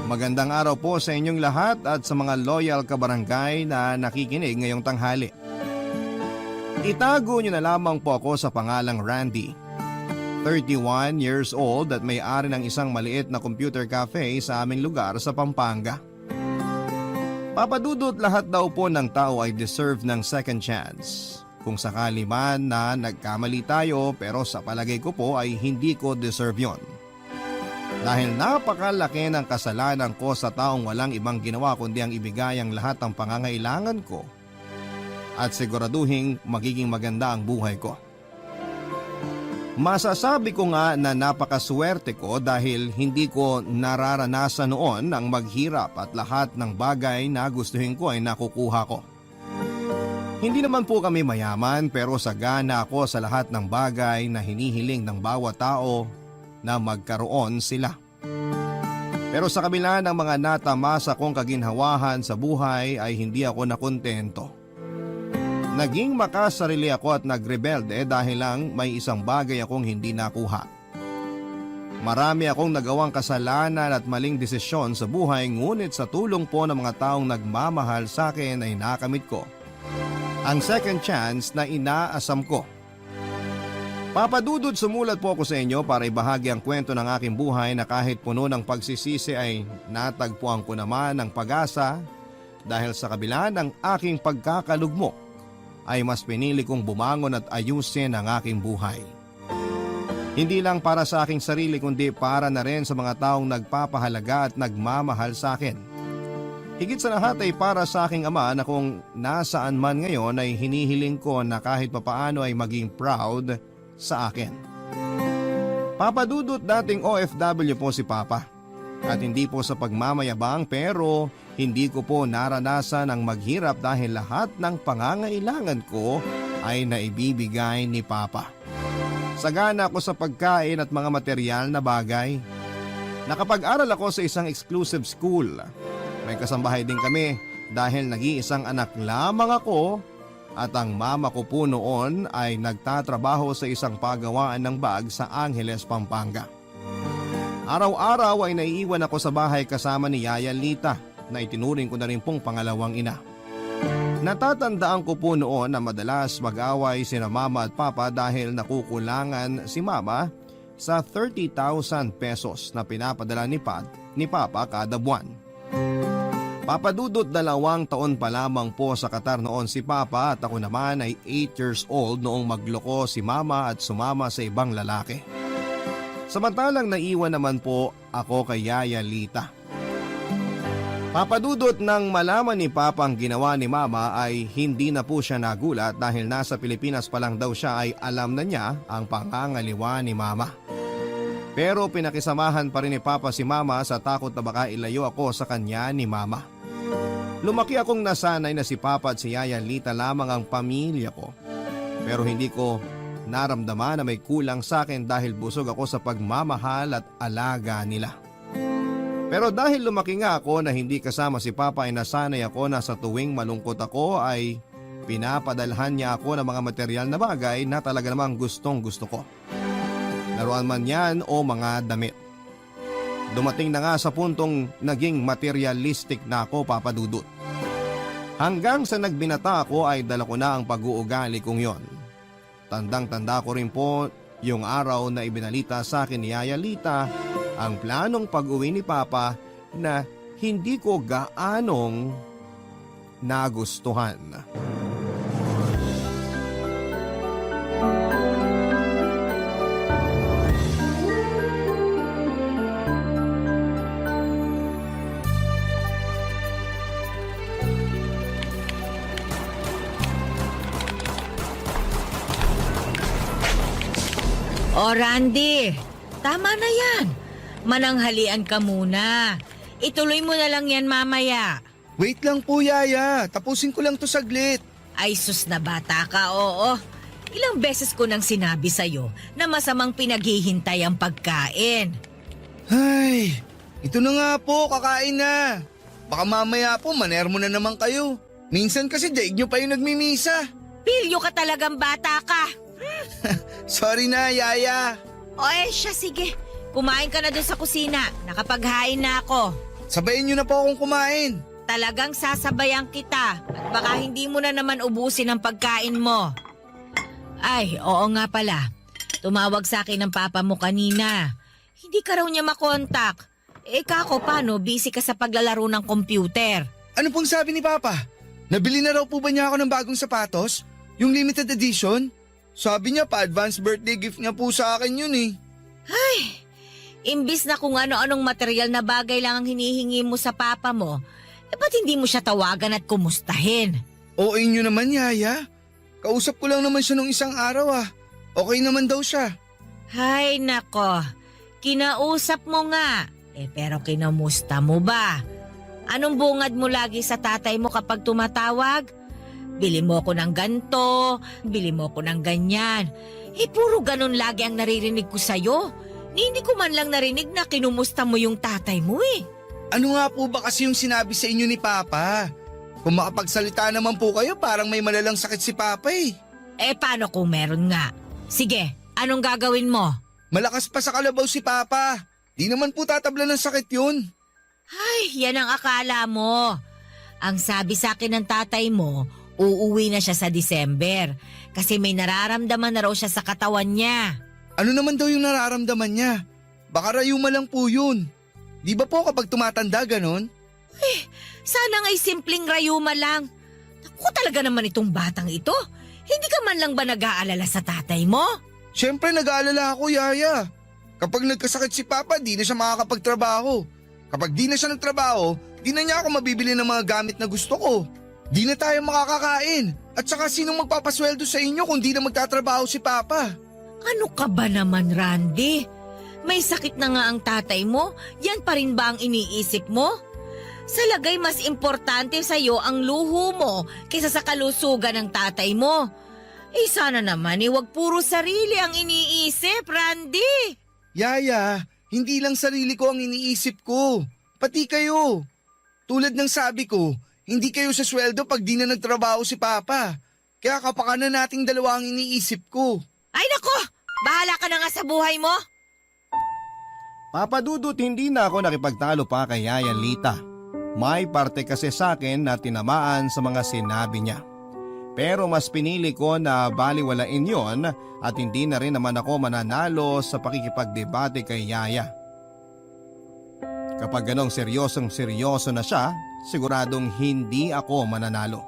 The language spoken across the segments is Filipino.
Magandang araw po sa inyong lahat at sa mga loyal kabarangay na nakikinig ngayong tanghali. Itago niyo na lamang po ako sa pangalang Randy. 31 years old at may-ari ng isang maliit na computer cafe sa aming lugar sa Pampanga. Papadudot, lahat daw po ng tao ay deserve ng second chance. Kung sakali man na nagkamali tayo, pero sa palagay ko po ay hindi ko deserve yon. Dahil napakalaki ng kasalanan ko sa taong walang ibang ginawa kundi ang ibigay ang lahat ng pangangailangan ko at siguraduhin magiging maganda ang buhay ko. Masasabi ko nga na napakaswerte ko dahil hindi ko nararanasan noon ang maghirap at lahat ng bagay na gustuhin ko ay nakukuha ko. Hindi naman po kami mayaman pero sagana ako sa lahat ng bagay na hinihiling ng bawat tao na magkaroon sila. Pero sa kabila ng mga natamasa kong kaginhawahan sa buhay ay hindi ako nakontento. Naging makasarili ako at nagrebelde dahil lang may isang bagay akong hindi nakuha. Marami akong nagawang kasalanan at maling desisyon sa buhay, ngunit sa tulong po ng mga taong nagmamahal sa akin ay nakamit ko ang second chance na inaasam ko. Papadudod, sumulat po ako sa inyo para ibahagi ang kwento ng aking buhay na kahit puno ng pagsisisi ay natagpuan ko naman ang pag-asa dahil sa kabila ng aking pagkakalugmok ay mas pinili kong bumangon at ayusin ang aking buhay. Hindi lang para sa aking sarili kundi para na rin sa mga taong nagpapahalaga at nagmamahal sa akin. Higit sa lahat ay para sa aking ama na kung nasaan man ngayon ay hinihiling ko na kahit papaano ay maging proud sa akin. Papadudot, dating OFW po si Papa. At hindi po sa pagmamayabang pero hindi ko po naranasan ang maghirap dahil lahat ng pangangailangan ko ay naibibigay ni Papa. Sagana ako sa pagkain at mga material na bagay. Nakapag-aral ako sa isang exclusive school. May kasambahay din kami dahil nag-iisang anak lamang ako at ang mama ko po noon ay nagtatrabaho sa isang pagawaan ng bag sa Angeles, Pampanga. Araw-araw ay naiiwan ako sa bahay kasama ni Yaya Lita na itinuring ko na rin pong pangalawang ina. Natatandaan ko po noon na madalas mag-away sina mama at papa dahil nakukulangan si mama sa 30,000 pesos na pinapadala ni Papa kada buwan. Papadudot, 2 taon pa lamang po sa Qatar noon si Papa at ako naman ay 8 years old noong magloko si mama at sumama sa ibang lalaki. Samantalang naiwan naman po ako kay Yaya Lita. Papadudot, nang malaman ni Papa ang ginawa ni Mama ay hindi na po siya nagulat dahil nasa Pilipinas pa lang daw siya ay alam na niya ang pangangaliwa ni Mama. Pero pinakisamahan pa rin ni Papa si Mama sa takot na baka ilayo ako sa kanya ni Mama. Lumaki akong nasanay na si Papa at si Yaya Lita lamang ang pamilya ko. Pero hindi ko naramdaman na may kulang sa akin dahil busog ako sa pagmamahal at alaga nila. Pero dahil lumaki nga ako na hindi kasama si Papa ay nasanay ako na sa tuwing malungkot ako ay pinapadalhan niya ako ng mga material na bagay na talaga namang gustong gusto ko. Laruan man yan o mga damit. Dumating na nga sa puntong naging materialistic na ako, Papadudot. Hanggang sa nagbinata ako ay dala ko na ang pag-uugali kong yon. Tandang-tanda ko rin po yung araw na ibinalita sa akin ni Yaya Lita ang planong pag-uwi ni Papa na hindi ko gaanong nagustuhan. O Randy, tama na yan. Mananghalian ka muna. Ituloy mo na lang yan mamaya. Wait lang po, Yaya. Tapusin ko lang to saglit. Ay sus na bata ka, oo. Ilang beses ko nang sinabi sa'yo na masamang pinaghihintay ang pagkain. Ay, ito na nga po, kakain na. Baka mamaya po, manermo na naman kayo. Minsan kasi daig nyo pa yung nagmimisa. Pilyo ka talagang bata ka. Sorry na, Yaya. O siya, sige. Kumain ka na doon sa kusina. Nakapaghain na ako. Sabayin niyo na po akong kumain. Talagang sasabayan kita at baka hindi mo na naman ubusin ang pagkain mo. Ay, oo nga pala. Tumawag sa akin ng papa mo kanina. Hindi ka raw niya makontak. Kako, paano? Busy ka sa paglalaro ng computer. Ano pong sabi ni Papa? Nabili na raw po ba niya ako ng bagong sapatos? Yung limited edition? Sabi niya pa-advance birthday gift niya po sa akin yun eh. Imbis na kung ano-anong material na bagay lang ang hinihingi mo sa papa mo, ba't hindi mo siya tawagan at kumustahin? Oo inyo naman, Yaya. Kausap ko lang naman siya nung isang araw ah. Okay naman daw siya. Hay nako, kinausap mo nga. Pero kinamusta mo ba? Anong bungad mo lagi sa tatay mo kapag tumatawag? Bili mo ko ng ganto, bili mo ko ng ganyan. Puro ganun lagi ang naririnig ko sa'yo. Hindi ko man lang narinig na kinumusta mo yung tatay mo eh. Ano nga po ba kasi yung sinabi sa inyo ni Papa? Kung makapagsalita naman po kayo, parang may malalang sakit si Papa eh. Paano kung meron nga? Sige, anong gagawin mo? Malakas pa sa kalabaw si Papa. Di naman po tatabla ng sakit yun. Ay, yan ang akala mo. Ang sabi sa akin ng tatay mo, uuwi na siya sa December kasi may nararamdaman na raw siya sa katawan niya. Ano naman daw yung nararamdaman niya? Baka rayuma lang po yun. Di ba po kapag tumatanda ganon? Sana nga'y simpleng rayuma lang. Naku, talaga naman itong batang ito. Hindi ka man lang ba nag-aalala sa tatay mo? Siyempre nag-aalala ako, Yaya. Kapag nagkasakit si Papa, di na siya makakapagtrabaho. Kapag di na siya nagtrabaho, di na niya ako mabibili ng mga gamit na gusto ko. Di na tayo makakakain. At saka sinong magpapasweldo sa inyo kung di na magtatrabaho si Papa? Ano ka ba naman, Randy? May sakit na nga ang tatay mo, yan pa rin ba ang iniisip mo? Sa lagay mas importante sa'yo ang luho mo kaysa sa kalusugan ng tatay mo. Sana naman wag puro sarili ang iniisip, Randy. Yaya, hindi lang sarili ko ang iniisip ko. Pati kayo. Tulad ng sabi ko, hindi kayo sa sweldo pag di na nagtrabaho si Papa. Kaya kapakanan nating dalawa ang iniisip ko. Ay nako, bahala ka na nga sa buhay mo. Papa Dudut, hindi na ako nakipagtalo pa kay Yaya Lita. May parte kasi sa akin na tinamaan sa mga sinabi niya. Pero mas pinili ko na baliwalain yon at hindi na rin naman ako mananalo sa pakikipagdebate kay Yaya. Kapag ganong seryoso na siya, siguradong hindi ako mananalo.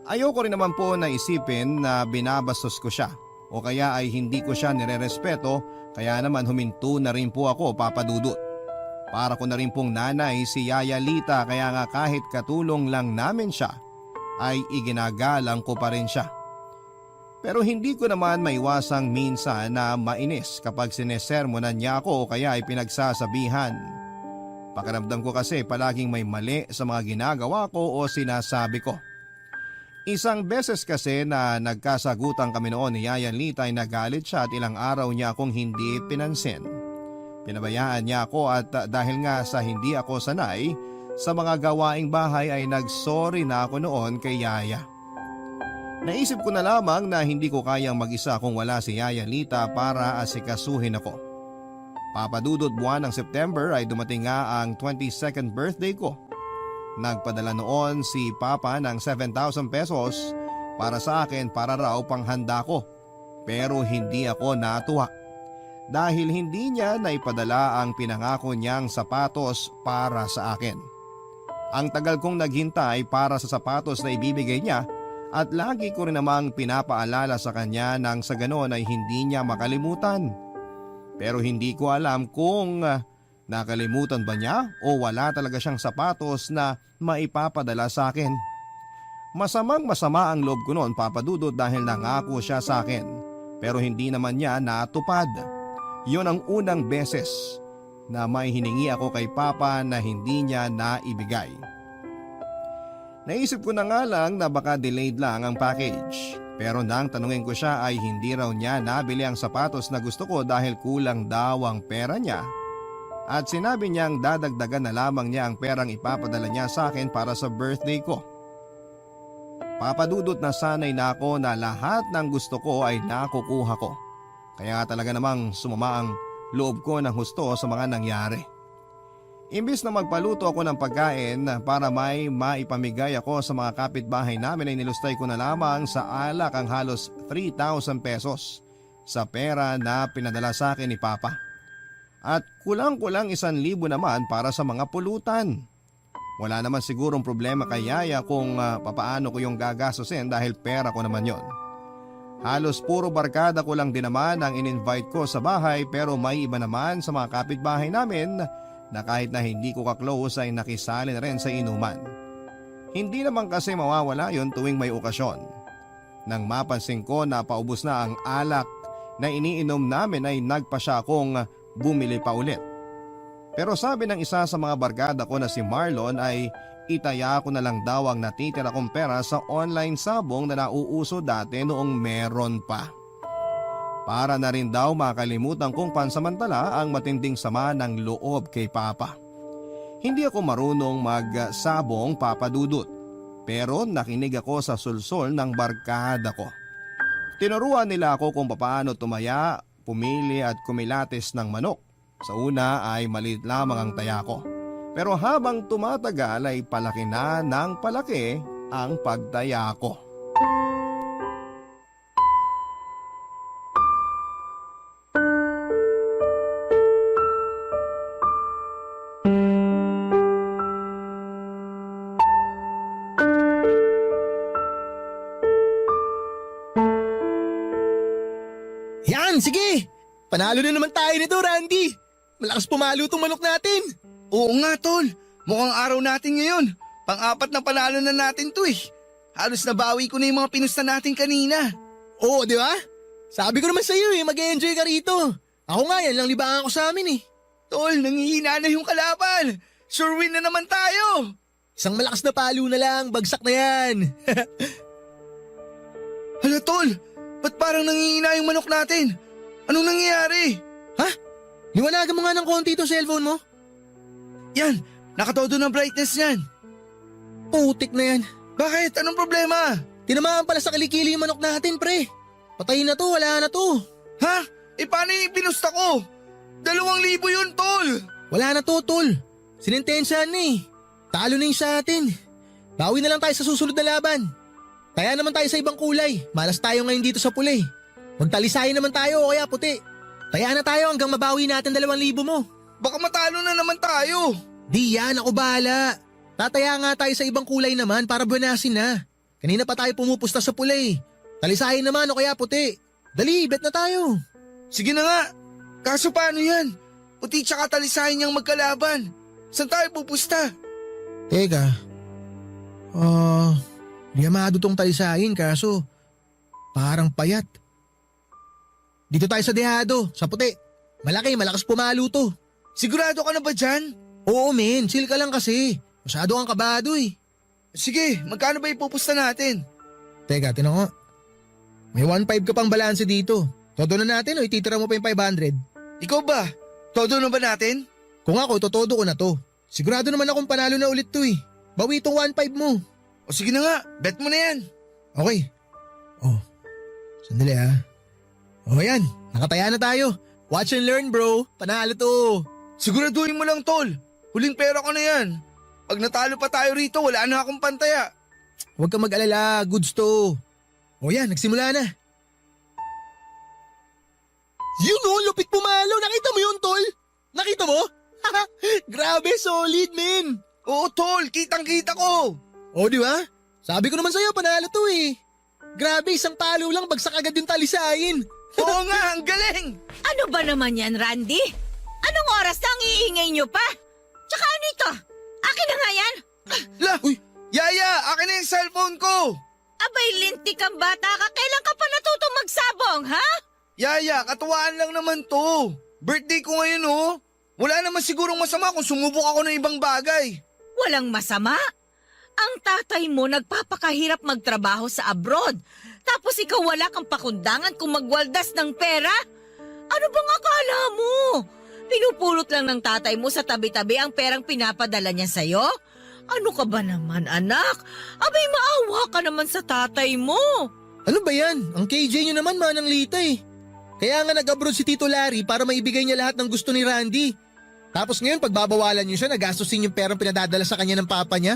Ayoko rin naman po na isipin na binabastos ko siya o kaya ay hindi ko siya nirerespeto, kaya naman huminto na rin po ako, Papa Dudut. Para ko na rin pong nanay si Yaya Lita, kaya nga kahit katulong lang namin siya ay iginagalang ko pa rin siya. Pero hindi ko naman maiwasang minsan na mainis kapag sinesermonan niya ako o kaya ay pinagsasabihan. Pakiramdam ko kasi palaging may mali sa mga ginagawa ko o sinasabi ko. Isang beses kasi na nagkasagutan kami noon ni Yaya Lita ay nagalit siya at ilang araw niya akong hindi pinansin. Pinabayaan niya ako at dahil nga sa hindi ako sanay sa mga gawaing bahay ay nagsorry na ako noon kay Yaya. Naisip ko na lamang na hindi ko kayang mag-isa kung wala si Yaya Lita para asikasuhin ako. Papa Dudut, buwan ng September ay dumating nga ang 22nd birthday ko. Nagpadala noon si Papa ng 7,000 pesos para sa akin para raw panghanda ko. Pero hindi ako natuwa. Dahil hindi niya naipadala ang pinangako niyang sapatos para sa akin. Ang tagal kong naghintay para sa sapatos na ibibigay niya at lagi ko rin namang pinapaalala sa kanya nang sa ganon ay hindi niya makalimutan. Pero hindi ko alam kung nakalimutan ba niya o wala talaga siyang sapatos na maipapadala sa akin. Masama ang loob ko noon, Papa Dudut, dahil nangako siya sa akin pero hindi naman niya natupad. Yon ang unang beses na may hiningi ako kay Papa na hindi niya naibigay. Naisip ko na nga lang na baka delayed lang ang package. Pero nang tanungin ko siya ay hindi raw niya nabili ang sapatos na gusto ko dahil kulang daw ang pera niya. At sinabi niyang dadagdagan na lamang niya ang perang ipapadala niya sa akin para sa birthday ko. Papa Dudut, na sanay na ako na lahat ng gusto ko ay nakukuha ko. Kaya talaga namang sumama ang loob ko ng husto sa mga nangyari. Imbis na magpaluto ako ng pagkain para may maipamigay ako sa mga kapitbahay namin ay nilustay ko na lamang sa alak ang halos 3,000 pesos sa pera na pinadala sa akin ni Papa. At kulang-kulang 1,000 naman para sa mga pulutan. Wala naman sigurong problema kay Yaya kung papaano ko yung gagastusin dahil pera ko naman yon. Halos puro barkada ko lang din naman ang in-invite ko sa bahay pero may iba naman sa mga kapitbahay namin na kahit na hindi ko ka-close ay nakisali na rin sa inuman. Hindi naman kasi mawawala yon tuwing may okasyon. Nang mapansin ko na paubos na ang alak na iniinom namin ay nagpa siya akong bumili pa ulit. Pero sabi ng isa sa mga barkada ko na si Marlon ay itaya ko na lang daw ang natitira kong pera sa online sabong na nauuso dati noong meron pa. Para na rin daw makalimutan kong pansamantala ang matinding sama ng loob kay Papa. Hindi ako marunong magsabong, Papa Dudut, pero nakinig ako sa sulsol ng barkada ko. Tinuruan nila ako kung paano tumaya, pumili at kumilates ng manok. Sa una ay maliit lamang ang taya ko. Pero habang tumatagal ay palaki na ng palaki ang pagtaya ko. Yan, sige! Panalo na naman tayo nito, Randy! Malakas pumalo tong manok natin! Oo nga tol, mukhang araw natin ngayon. Pang-apat na panalo na natin to eh. Halos nabawi ko na yung mga pinusta natin kanina. Oo, di ba? Sabi ko naman sa'yo mag-enjoy ka rito. Ako nga yan lang libangan ko sa amin eh. Tol, nangihina na yung kalaban. Sure win na naman tayo. Isang malakas na palo na lang, bagsak na yan. Hala tol, ba't parang nangihina yung manok natin? Anong nangyayari? Ha? Liwanagan mo nga ng konti itong cellphone mo. Yan, nakatodo ng brightness yan. Putik na yan. Bakit? Anong problema? Tinamaan pala sa kilikili yung manok natin, pre. Patay na to, wala na to. Ha? Paano yung pinusta ko? 2,000 yun, tol. Wala na to, tol. Sinintensyahan na eh. Talo na yung sa atin. Bawi na lang tayo sa susunod na laban. Kaya naman tayo sa ibang kulay. Malas tayo ngayon dito sa pula eh. Magtalisayan naman tayo o kaya puti. Taya na tayo hanggang mabawi natin 2,000 mo. Baka matalo na naman tayo. Di yan, ako bahala. Tataya nga tayo sa ibang kulay naman para buwanasin na. Kanina pa tayo pumupusta sa pula eh. Talisayan naman o kaya puti. Dali, bet na tayo. Sige na nga. Kaso paano yan? Puti tsaka talisahin niyang magkalaban. Saan tayo pupusta? Teka. Liyamado tong talisahin kaso parang payat. Dito tayo sa dehado, sa puti. Malaki, malakas pumalo to. Sigurado ka na ba dyan? Oo men, chill ka lang kasi. Masyado kang kabado eh. Sige, magkano ba ipupusta natin? Teka, tinan ko. May 1.5 ka pang balanse dito. Todo na natin o ititira mo pa yung 500? Ikaw ba? Todo na ba natin? Kung ako, totodo ko na to. Sigurado naman akong panalo na ulit to eh. Bawi itong 1.5 mo. O sige na nga, bet mo na yan. Okay. Oh, sandali ah. Oh yan, nakataya na tayo. Watch and learn bro, panalo to. Siguraduhin mo lang tol, huling pera ko na yan. Pag natalo pa tayo rito, wala na akong pantaya. Huwag kang mag-alala, goods to. Oh yan, nagsimula na. Yun oh, lupit pumalo. Nakita mo yun, tol? Nakita mo? Grabe, solid, men. Oo tol, kitang-kita ko. Oh, di ba? Sabi ko naman sa'yo, panalo to eh. Grabe, isang palo lang, bagsak agad yung talisayin. Oo nga, ang galing. Ano ba naman yan, Randy? Anong oras na ang iingay nyo pa? Tsaka ano ito? Akin na nga yan? La, Uy. Yaya, akin na yung cellphone ko. Abay, lintik kang bata ka. Kailan ka pa natutong magsabong, ha? Yaya, katuwaan lang naman to. Birthday ko ngayon oh. Wala naman sigurong masama kung sumubok ako ng ibang bagay. Walang masama. Ang tatay mo nagpapakahirap magtrabaho sa abroad. Tapos ikaw wala kang pakundangan kung magwaldas ng pera? Ano bang akala mo? Pinupulot lang ng tatay mo sa tabi-tabi ang perang pinapadala niya sa'yo? Ano ka ba naman, anak? Abay, maawa ka naman sa tatay mo. Ano ba yan? Ang KJ nyo naman manang lita eh. Kaya nga nag-abroad si Tito Larry para maibigay niya lahat ng gusto ni Randy. Tapos ngayon pagbabawalan niyo siya, nagastusin yung perang pinadadala sa kanya ng papa niya?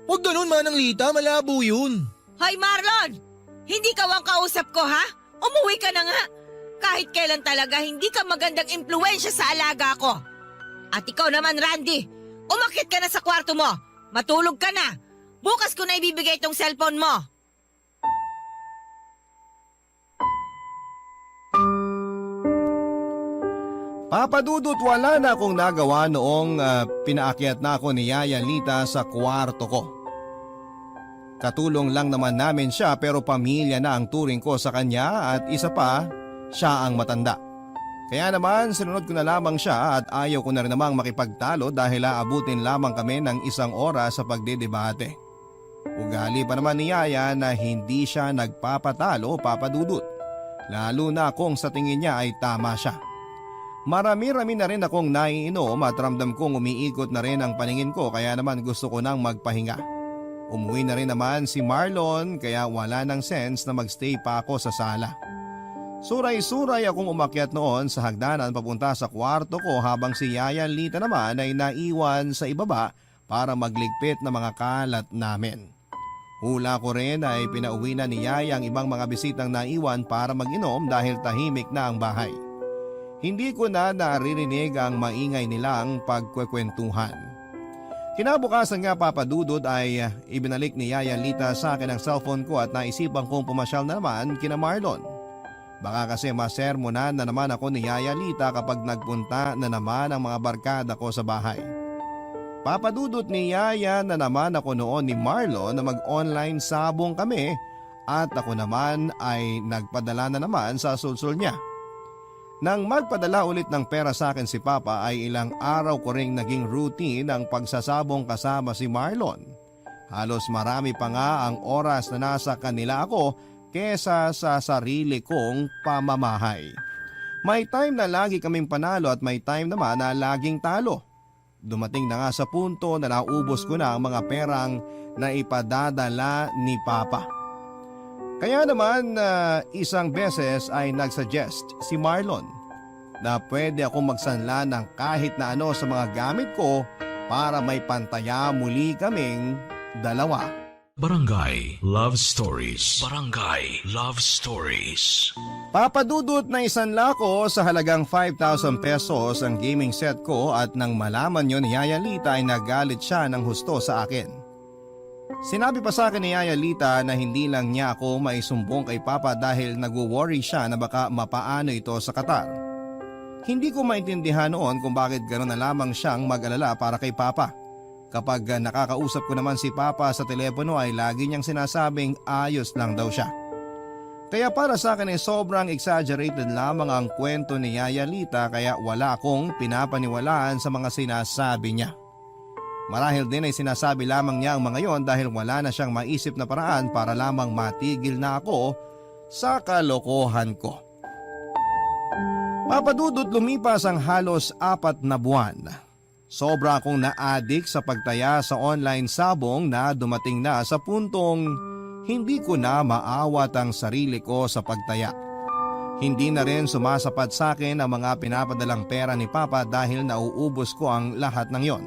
Huwag ganun, Manang Lita, malabo yun. Hoy Marlon! Hindi ka ang kausap ko ha? Umuwi ka na nga! Kahit kailan talaga hindi ka magandang impluensya sa alaga ko. At ikaw naman Randy, umakyat ka na sa kwarto mo. Matulog ka na. Bukas ko na ibibigay itong cellphone mo. Papadudot, wala na akong nagawa noong pinaakyat na ako ni Yaya Lita sa kwarto ko. Katulong lang naman namin siya pero pamilya na ang turing ko sa kanya at isa pa, siya ang matanda. Kaya naman sinunod ko na lamang siya at ayaw ko na rin namang makipagtalo dahil aabutin lamang kami ng 1 oras sa pagdedebate. Ugali pa naman ni Yaya na hindi siya nagpapatalo, Papadudot. Lalo na kung sa tingin niya ay tama siya. Marami-rami na rin akong naiinom at ramdam kong umiikot na rin ang paningin ko kaya naman gusto ko nang magpahinga. Umuwi na rin naman si Marlon kaya wala nang sense na magstay pa ako sa sala. Suray-suray akong umakyat noon sa hagdanan papunta sa kwarto ko habang si Yaya Lita naman ay naiwan sa ibaba para magligpit ng mga kalat namin. Hula ko rin ay pinauwi na ni Yaya ang ibang mga bisitang naiwan para mag-inom dahil tahimik na ang bahay. Hindi ko na naririnig ang maingay nilang pagkwekwentuhan. Kinabukasan nga, Papadudod, ay ibinalik ni Yaya Lita sa akin ang cellphone ko at naisipan kong pumasyal na naman kina Marlon. Baka kasi masermonan na naman ako ni Yaya Lita kapag nagpunta na naman ang mga barkada ko sa bahay. Papadudot, ni Yaya na naman ako noon ni Marlon na mag-online sabong kami at ako naman ay nagpadala na naman sa sulsul niya. Nang magpadala ulit ng pera sa akin si Papa ay ilang araw ko ring naging routine ang pagsasabong kasama si Marlon. Halos marami pa nga ang oras na nasa kanila ako kesa sa sarili kong pamamahay. May time na lagi kaming panalo at may time naman na laging talo. Dumating na nga sa punto na naubos ko na ang mga perang na ipadadala ni Papa. Kaya naman isang beses ay nagsuggest si Marlon na pwede akong magsanla ng kahit na ano sa mga gamit ko para may pantaya muli kaming dalawa. Barangay Love Stories. Barangay Love Stories. Papadudot na isanla ko sa halagang 5,000 pesos ang gaming set ko at nang malaman yun ni Yaya Lita ay nagalit siya ng husto sa akin. Sinabi pa sa akin ni Yaya Lita na hindi lang niya ako maisumbong kay Papa dahil nagwo-worry siya na baka mapaano ito sa Qatar. Hindi ko maintindihan noon kung bakit gano'n na lamang siyang mag-alala para kay Papa. Kapag nakakausap ko naman si Papa sa telepono ay lagi niyang sinasabing ayos lang daw siya. Kaya para sa akin ay sobrang exaggerated lamang ang kwento ni Yaya Lita kaya wala akong pinapaniwalaan sa mga sinasabi niya. Marahil din ay sinasabi lamang niya ang mga yon dahil wala na siyang maisip na paraan para lamang matigil na ako sa kalokohan ko. Papadudot, lumipas ang halos 4 na buwan. Sobra akong na-addict sa pagtaya sa online sabong na dumating na sa puntong hindi ko na maawat ang sarili ko sa pagtaya. Hindi na rin sumasapat sa akin ang mga pinapadalang pera ni Papa dahil nauubos ko ang lahat ng yon.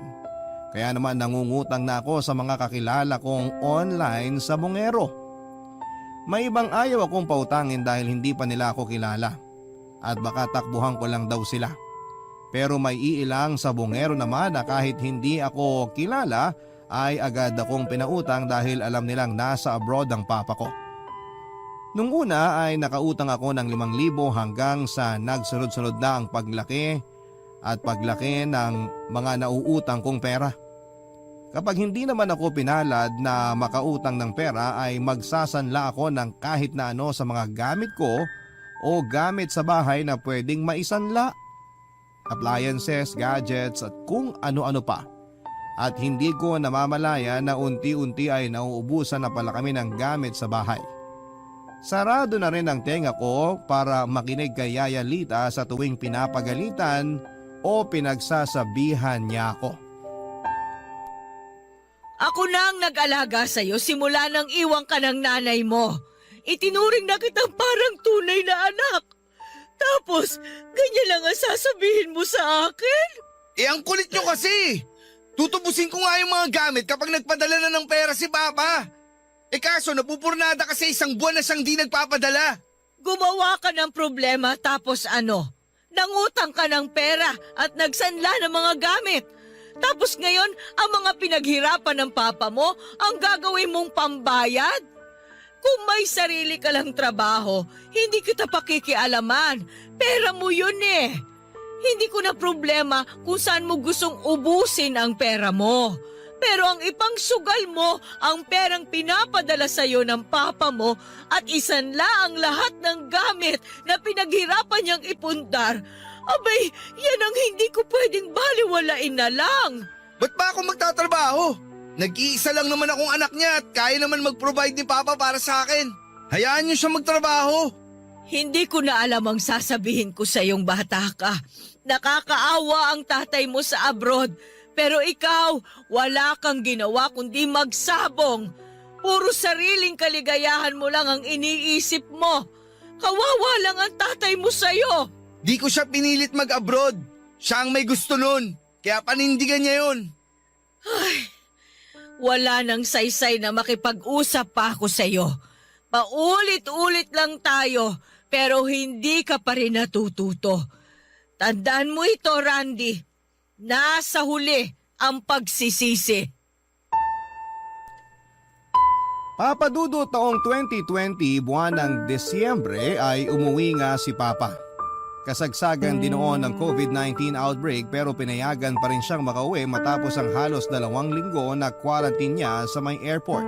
Kaya naman nangungutang na ako sa mga kakilala kong online sabongero. May ibang ayaw akong pautangin dahil hindi pa nila ako kilala. At baka takbuhan ko lang daw sila. Pero may iilang sabongero naman na kahit hindi ako kilala ay agad akong pinautang dahil alam nilang nasa abroad ang Papa ko. Nung una ay nakautang ako ng 5,000 hanggang sa nagsunod-sunod na ang paglaki ng mga nauutang kong pera. Kapag hindi naman ako pinalad na makautang ng pera ay magsasanla ako ng kahit na ano sa mga gamit ko o gamit sa bahay na pwedeng maisanla. Appliances, gadgets at kung ano-ano pa. At hindi ko namamalaya na unti-unti ay nauubusan na pala kami ng gamit sa bahay. Sarado na rin ang tenga ko para makinig kay Yaya Lita sa tuwing pinapagalitan o pinagsasabihan niya ako. Ako na ang nag-alaga sa'yo simula nang iwang ka ng nanay mo. Itinuring na kitang parang tunay na anak. Tapos, ganyan lang ang sasabihin mo sa akin? Ang kulit nyo kasi. Tutubusin ko nga yung mga gamit kapag nagpadala na ng pera si Papa. Kaso napupurnada kasi isang buwan na siyang di nagpapadala. Gumawa ka ng problema tapos ano? Nangutang ka ng pera at nagsanla ng mga gamit. Tapos ngayon, ang mga pinaghirapan ng papa mo, ang gagawin mong pambayad? Kung may sarili ka lang trabaho, hindi kita pakikialaman. Pera mo yun eh. Hindi ko na problema kung saan mo gustong ubusin ang pera mo. Pero ang ipangsugal mo ang perang pinapadala sa iyo ng papa mo at isanla ang lahat ng gamit na pinaghirapan niyang ipundar. Abay, yan ang hindi ko pwedeng baliwalain na lang. Ba't ba ako magtatrabaho? Nag-iisa lang naman akong anak niya at kaya naman mag-provide ni Papa para sa akin. Hayaan niyo siya magtrabaho. Hindi ko na alam ang sasabihin ko sa iyong bata ka. Nakakaawa ang tatay mo sa abroad. Pero ikaw, wala kang ginawa kundi magsabong. Puro sariling kaligayahan mo lang ang iniisip mo. Kawawa lang ang tatay mo sa'yo. Di ko siya pinilit mag-abroad. Siya ang may gusto nun. Kaya panindigan niya yun. Wala nang saysay na makipag-usap pa ako sa'yo. Paulit-ulit lang tayo, pero hindi ka pa rin natututo. Tandaan mo ito, Randy. Nasa huli ang pagsisisi. Papadudo taong 2020 buwan ng Desyembre ay umuwi nga si Papa. Kasagsagan din noon ng COVID-19 outbreak pero pinayagan pa rin siyang makauwi matapos ang halos 2 linggo na quarantine niya sa may airport.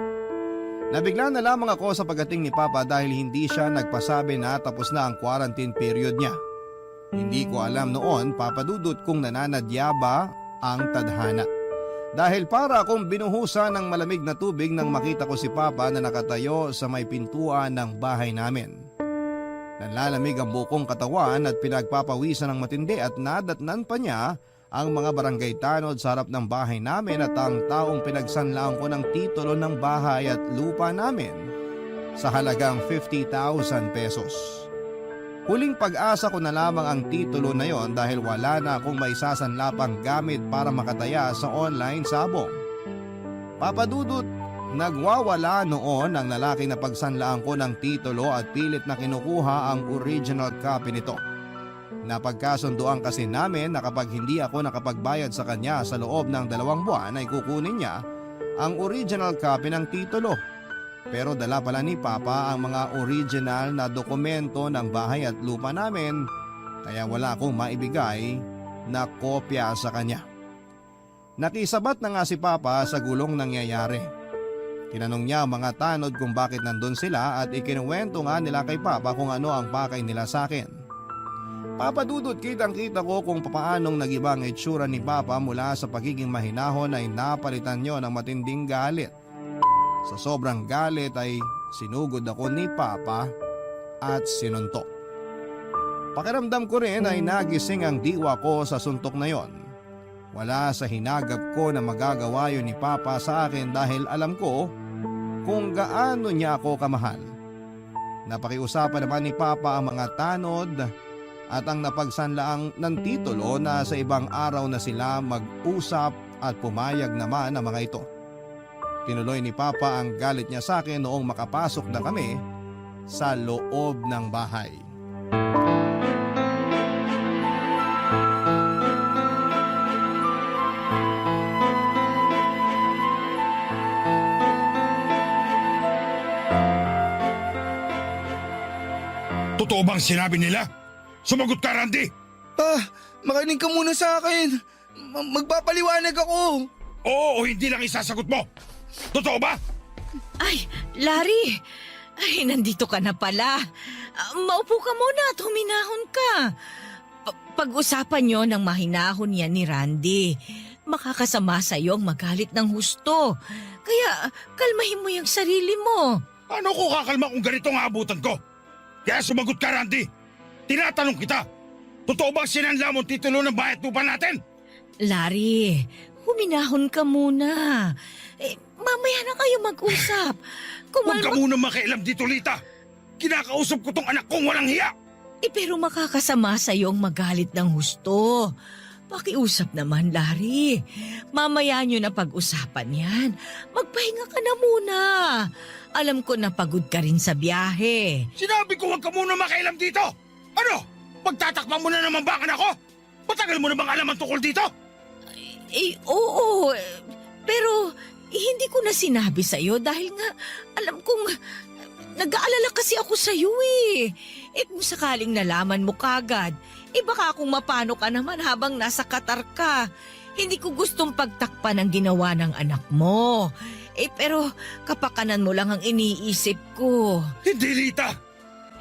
Nabigla na lamang ako sa pagdating ni Papa dahil hindi siya nagpasabi na tapos na ang quarantine period niya. Hindi ko alam noon, Papadudot, kung nananadya ba ang tadhana. Dahil para akong binuhusan ng malamig na tubig nang makita ko si Papa na nakatayo sa may pintuan ng bahay namin. Nanlalamig ang bukong katawan at pinagpapawisan ng matindi at nadatnan pa niya ang mga barangay tanod sa harap ng bahay namin at ang taong pinagsanlaan ko ng titulo ng bahay at lupa namin sa halagang 50,000 pesos. Huling pag-asa ko na lamang ang titulo na yon dahil wala na akong maisasanlapang gamit para makataya sa online sabong. Papadudot, nagwawala noon ang lalaki na pagsanlaan ko ng titulo at pilit na kinukuha ang original copy nito. Napagkasunduan kasi namin na kapag hindi ako nakapagbayad sa kanya sa loob ng 2 buwan ay kukunin niya ang original copy ng titulo. Pero dala pala ni Papa ang mga original na dokumento ng bahay at lupa namin kaya wala akong maibigay na kopya sa kanya. Nakisabat na nga si Papa sa gulong nangyayari. Tinanong niya ang mga tanod kung bakit nandun sila at ikinuwento nga nila kay Papa kung ano ang pakay nila sa akin. Papadudot, kitang-kita ko kung papaanong nag-iba ang itsura ni Papa mula sa pagiging mahinahon ay napalitan niyo ng matinding galit. Sa sobrang galit ay sinugod ako ni Papa at sinuntok. Pakiramdam ko rin ay nagising ang diwa ko sa suntok na yon. Wala sa hinagap ko na magagawa yun ni Papa sa akin dahil alam ko kung gaano niya ako kamahal. Napakiusapan naman ni Papa ang mga tanod at ang napagsanlaang ng titulo na sa ibang araw na sila mag-usap at pumayag naman ang mga ito. Tinuloy ni Papa ang galit niya sa akin noong makapasok na kami sa loob ng bahay. Totoo bang sinabi nila? Sumagot ka, Randy! Makinig ka muna sa akin. Magpapaliwanag ako. Oo o hindi lang isasagot mo! Totoo ba? Ay, Larry! Ay, nandito ka na pala. Maupo ka muna at huminahon ka. Pag-usapan nyo ng mahinahon yan ni Randy. Makakasama sa iyo ang magalit ng husto. Kaya kalmahin mo yung sarili mo. Ano ko kakalma kung ganito ang abutan ko? Kaya sumagot ka, Randy! Tinatanong kita! Totoo bang sinanla mo ang titulo ng bahay at lupa natin? Larry, huminahon ka muna. Mamaya na kayo mag-usap. Huwag ka muna makialam dito, Lita! Kinakausap ko tong anak kong walang hiya! Pero makakasama sa iyo ang magalit ng husto. Pakiusap naman, Larry. Mamaya nyo na pag-usapan yan. Magpahinga ka na muna. Alam ko na pagod ka rin sa biyahe. Sinabi ko huwag ka muna makialam dito! Ano? Pagtatakpan mo na naman ba ang anak ko? Matagal mo na bang alam ang tukol dito? Oo. Pero hindi ko na sinabi sa'yo dahil nga alam kong nag-aalala kasi ako sa'yo eh. Kung sakaling nalaman mo kagad, baka kung mapano ka naman habang nasa Qatar ka. Hindi ko gustong pagtakpan ang ginawa ng anak mo. Pero kapakanan mo lang ang iniisip ko. Hindi, Rita!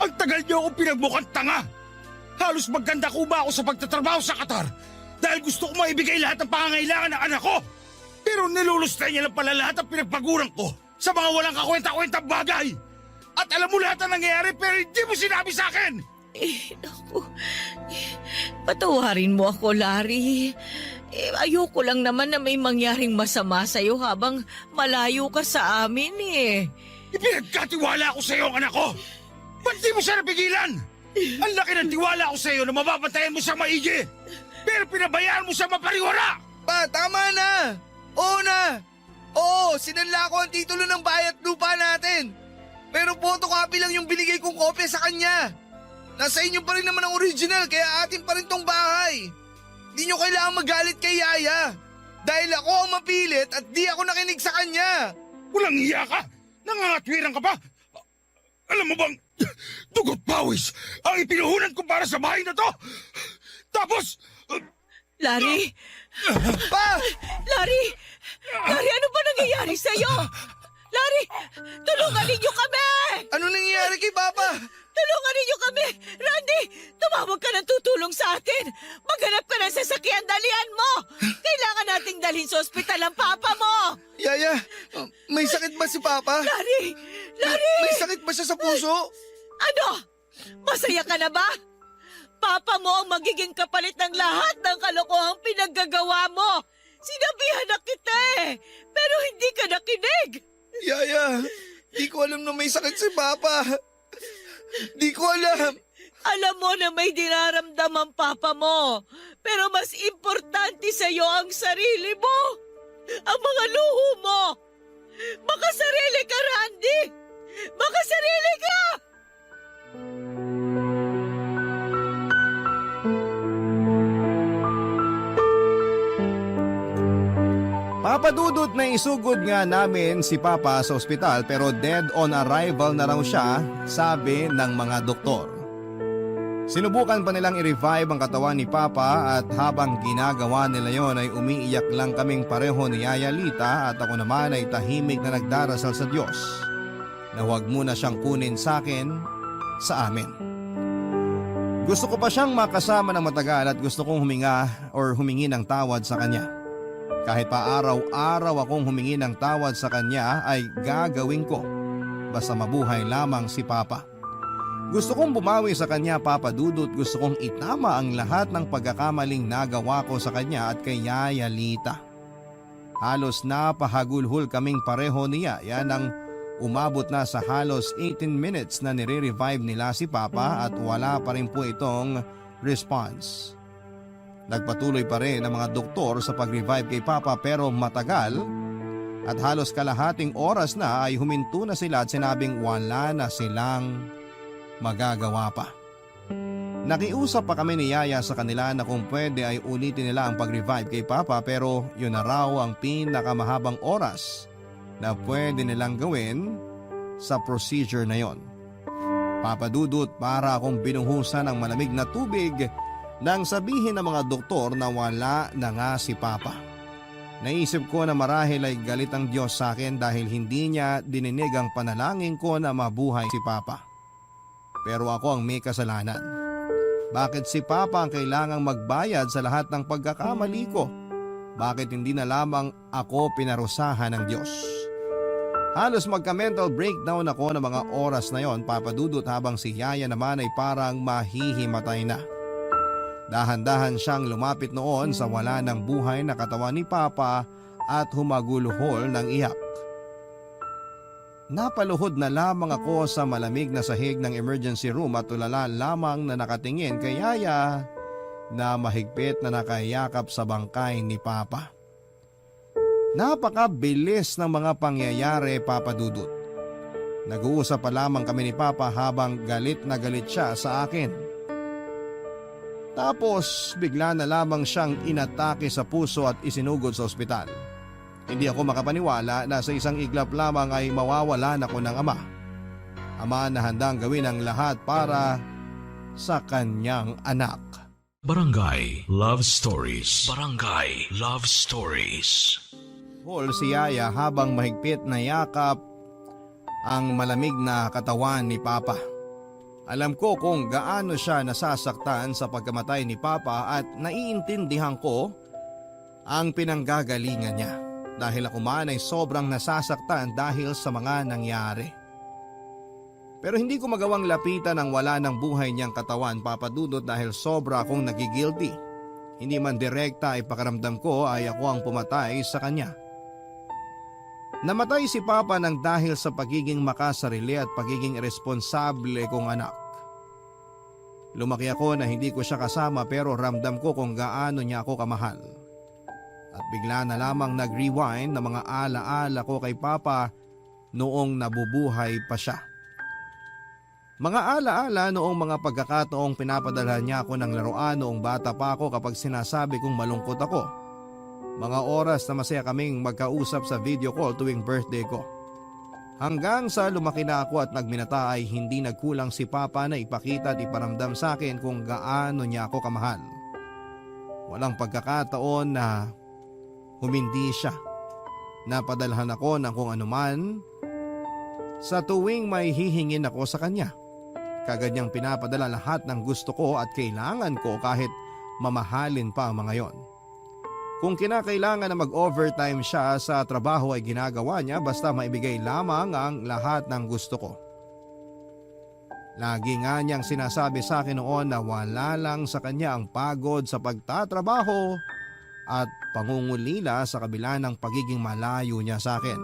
Ang tagal niyo akong pinagmukhang tanga! Halos magganda ko ba ako sa pagtatrabaho sa Qatar dahil gusto ko maibigay lahat ng pangangailangan ng anak ko. Pero nilulustay niya lang pala lahat ng pinagpaguran ko sa mga walang kakwenta-kwentang bagay. At alam mo lahat ang nangyayari pero hindi mo sinabi sa akin! Naku. Patawarin mo ako, Larry. Ayoko lang naman na may mangyaring masama sa'yo habang malayo ka sa amin eh. Ipinagkatiwala ko sa iyo ang anak ko! Ba't di mo siya napigilan? Ang laki ng tiwala ko sa iyo na mababantayan mo siyang maigi! Pero pinabayaan mo siya mapariwara! Pa, tama na! Oo na! Oo, sinanla ko ang titulo ng bayat lupa natin. Pero photocopy lang yung binigay kong kopya sa kanya. Nasa inyo pa rin naman ang original kaya atin pa rin tong bahay. Di nyo kailangan magalit kay Yaya. Dahil ako ang mapilit at di ako nakinig sa kanya. Walang iya ka! Nangangatwiran ka pa! Alam mo bang, dugot pawis ang ipinuhunan ko para sa bahay na to! Tapos, Larry! Pa! Larry! Larry, ano ba nangyayari sa'yo? Larry, tulungan ninyo kami! Ano nangyayari kay Papa? Tulungan ninyo kami! Randy, tumawag ka ng tutulong sa atin! Maghanap ka ng sasakyan, dalian mo! Kailangan nating dalhin sa ospital ang papa mo! Yaya, may sakit ba si Papa? Larry! Larry! May sakit ba siya sa puso? Ano? Masaya ka na ba? Papa mo ang magiging kapalit ng lahat ng kalokohang pinaggagawa mo! Sinabihan na kita eh! Pero hindi ka nakinig! Yaya, di ko alam na may sakit si Papa. Di ko alam. Alam mo na may dinaramdam ang papa mo. Pero mas importante sa'yo ang sarili mo. Ang mga luho mo. Makasarili ka, Randy! Makasarili ka! Papadudot na isugod nga namin si Papa sa ospital pero dead on arrival na raw siya, sabi ng mga doktor. Sinubukan pa nilang i-revive ang katawan ni Papa at habang ginagawa nila yon ay umiiyak lang kaming pareho ni Yaya Lita at ako naman ay tahimik na nagdarasal sa Diyos na huwag muna siyang kunin sa akin, sa amin. Gusto ko pa siyang makasama ng matagal at gusto kong humingi ng tawad sa kanya. Kahit pa araw-araw akong humingi ng tawad sa kanya ay gagawin ko. Basta mabuhay lamang si Papa. Gusto kong bumawi sa kanya, Papa Dudut. Gusto kong itama ang lahat ng pagkakamaling nagawa ko sa kanya at kay Yaya Lita. Halos napahagulhol kaming pareho ni Yaya nang umabot na sa halos 18 minutes na nire-revive nila si Papa at wala pa rin po itong response. Nagpatuloy pa rin ang mga doktor sa pag-revive kay Papa pero matagal at halos kalahating oras na ay huminto na sila at sinabing wala na silang magagawa pa. Nakiusap pa kami ni Yaya sa kanila na kung pwede ay ulitin nila ang pag-revive kay Papa pero yun na raw ang pinakamahabang oras na pwede nilang gawin sa procedure na yon. Papa Dudut, para akong binuhusan ng malamig na tubig nang sabihin ng mga doktor na wala na nga si Papa. Naisip ko na marahil ay galit ang Diyos sa akin dahil hindi niya dininig ang panalangin ko na mabuhay si Papa. Pero ako ang may kasalanan. Bakit si Papa ang kailangang magbayad sa lahat ng pagkakamali ko? Bakit hindi na lamang ako pinarusahan ng Diyos? Halos magka-mental breakdown ako ng mga oras na yon, Papa Dudut, habang si Yaya naman ay parang mahihimatay na. Dahan-dahan siyang lumapit noon sa wala ng buhay na katawan ni Papa at humagulhol ng iyak. Napaluhod na lamang ako sa malamig na sahig ng emergency room at tulala lamang na nakatingin kay Yaya na mahigpit na nakayakap sa bangkay ni Papa. Napakabilis ng mga pangyayari, Papa Dudut. Nag-uusap pa lamang kami ni Papa habang galit na galit siya sa akin. Tapos bigla na lamang siyang inatake sa puso at isinugod sa ospital. Hindi ako makapaniwala na sa isang iglap lamang ay mawawalan ako ng ama. Ama na handang gawin ang lahat para sa kanyang anak. Barangay Love Stories. Barangay Love Stories. Paul si Yaya habang mahigpit na yakap ang malamig na katawan ni Papa. Alam ko kung gaano siya nasasaktan sa pagkamatay ni Papa at naiintindihan ko ang pinanggagalingan niya dahil ako man ay sobrang nasasaktan dahil sa mga nangyari. Pero hindi ko magawang lapitan ang wala ng buhay niyang katawan, Papa Dudut, dahil sobra akong nagigilty. Hindi man direkta ay pakaramdam ko ay ako ang pumatay sa kanya. Namatay si Papa nang dahil sa pagiging makasarili at pagiging iresponsable kong anak. Lumaki ako na hindi ko siya kasama pero ramdam ko kung gaano niya ako kamahal. At bigla na lamang nag-rewind na mga alaala ko kay Papa noong nabubuhay pa siya. Mga alaala noong mga pagkakataong pinapadala niya ako ng laruan noong bata pa ako kapag sinasabi kong malungkot ako. Mga oras na masaya kaming magkausap sa video call tuwing birthday ko. Hanggang sa lumaki na ako at nagminata ay hindi nagkulang si Papa na ipakita at iparamdam sa akin kung gaano niya ako kamahal. Walang pagkakataon na humindi siya. Napadalhan ako ng kung anuman sa tuwing may hihingin ako sa kanya. Kaganyang pinapadala lahat ng gusto ko at kailangan ko kahit mamahalin pa ang mga yon. Kung kinakailangan na mag-overtime siya sa trabaho ay ginagawa niya basta maibigay lamang ang lahat ng gusto ko. Lagi nga niyang sinasabi sa akin noon na wala lang sa kanya ang pagod sa pagtatrabaho at pangungulila sa kabila ng pagiging malayo niya sa akin.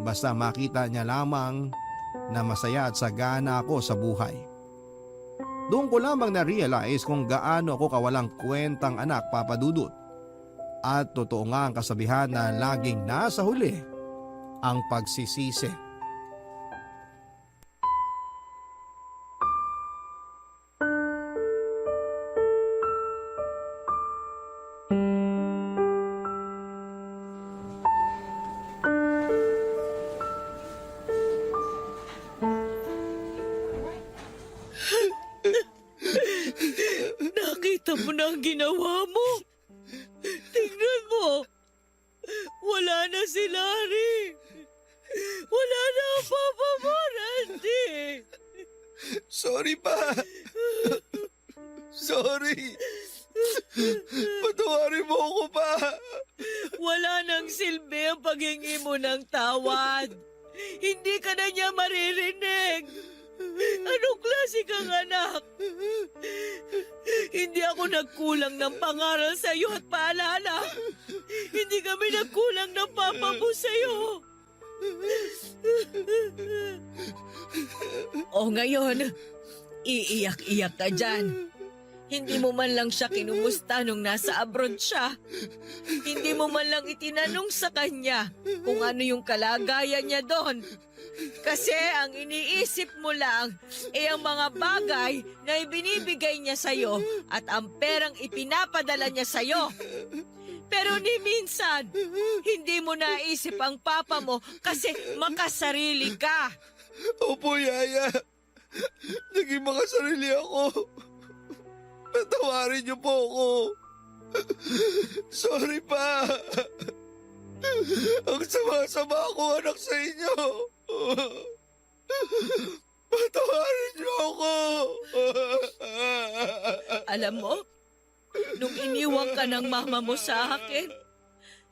Basta makita niya lamang na masaya at sagana ako sa buhay. Doon ko lamang na-realize kung gaano ako kawalang kwentang anak, Papa Dudut. At totoo nga ang kasabihan na laging nasa huli ang pagsisisi. Nakita mo na ang ginawa mo. Tingnan mo. Wala na si Larry. Wala na ang papa mo, Randy. Sorry pa. Sorry. Patawarin mo ako pa. Wala nang silbi ang paghingi mo ng tawad. Hindi ka na niya maririnig. Anong klase kang anak? Hindi ako nagkulang ng pangaral sa iyo at paalala. Hindi kami nagkulang ng papa mo sa iyo. O ngayon, iiyak-iyak ka dyan. Hindi mo man lang siya kinumusta nung nasa abroad siya. Hindi mo man lang itinanong sa kanya kung ano yung kalagayan niya doon. Kasi ang iniisip mo lang ay ang mga bagay na ibinibigay niya sa'yo at ang perang ipinapadala niya sa'yo. Pero ni minsan, hindi mo naisip ang papa mo kasi makasarili ka. Opo, Yaya. Naging makasarili ako. Patawarin niyo po ako. Sorry pa. Ang sama-sama ako anak sa inyo. Patawarin niyo ako. Alam mo, nung iniwan ka ng mama mo sa akin,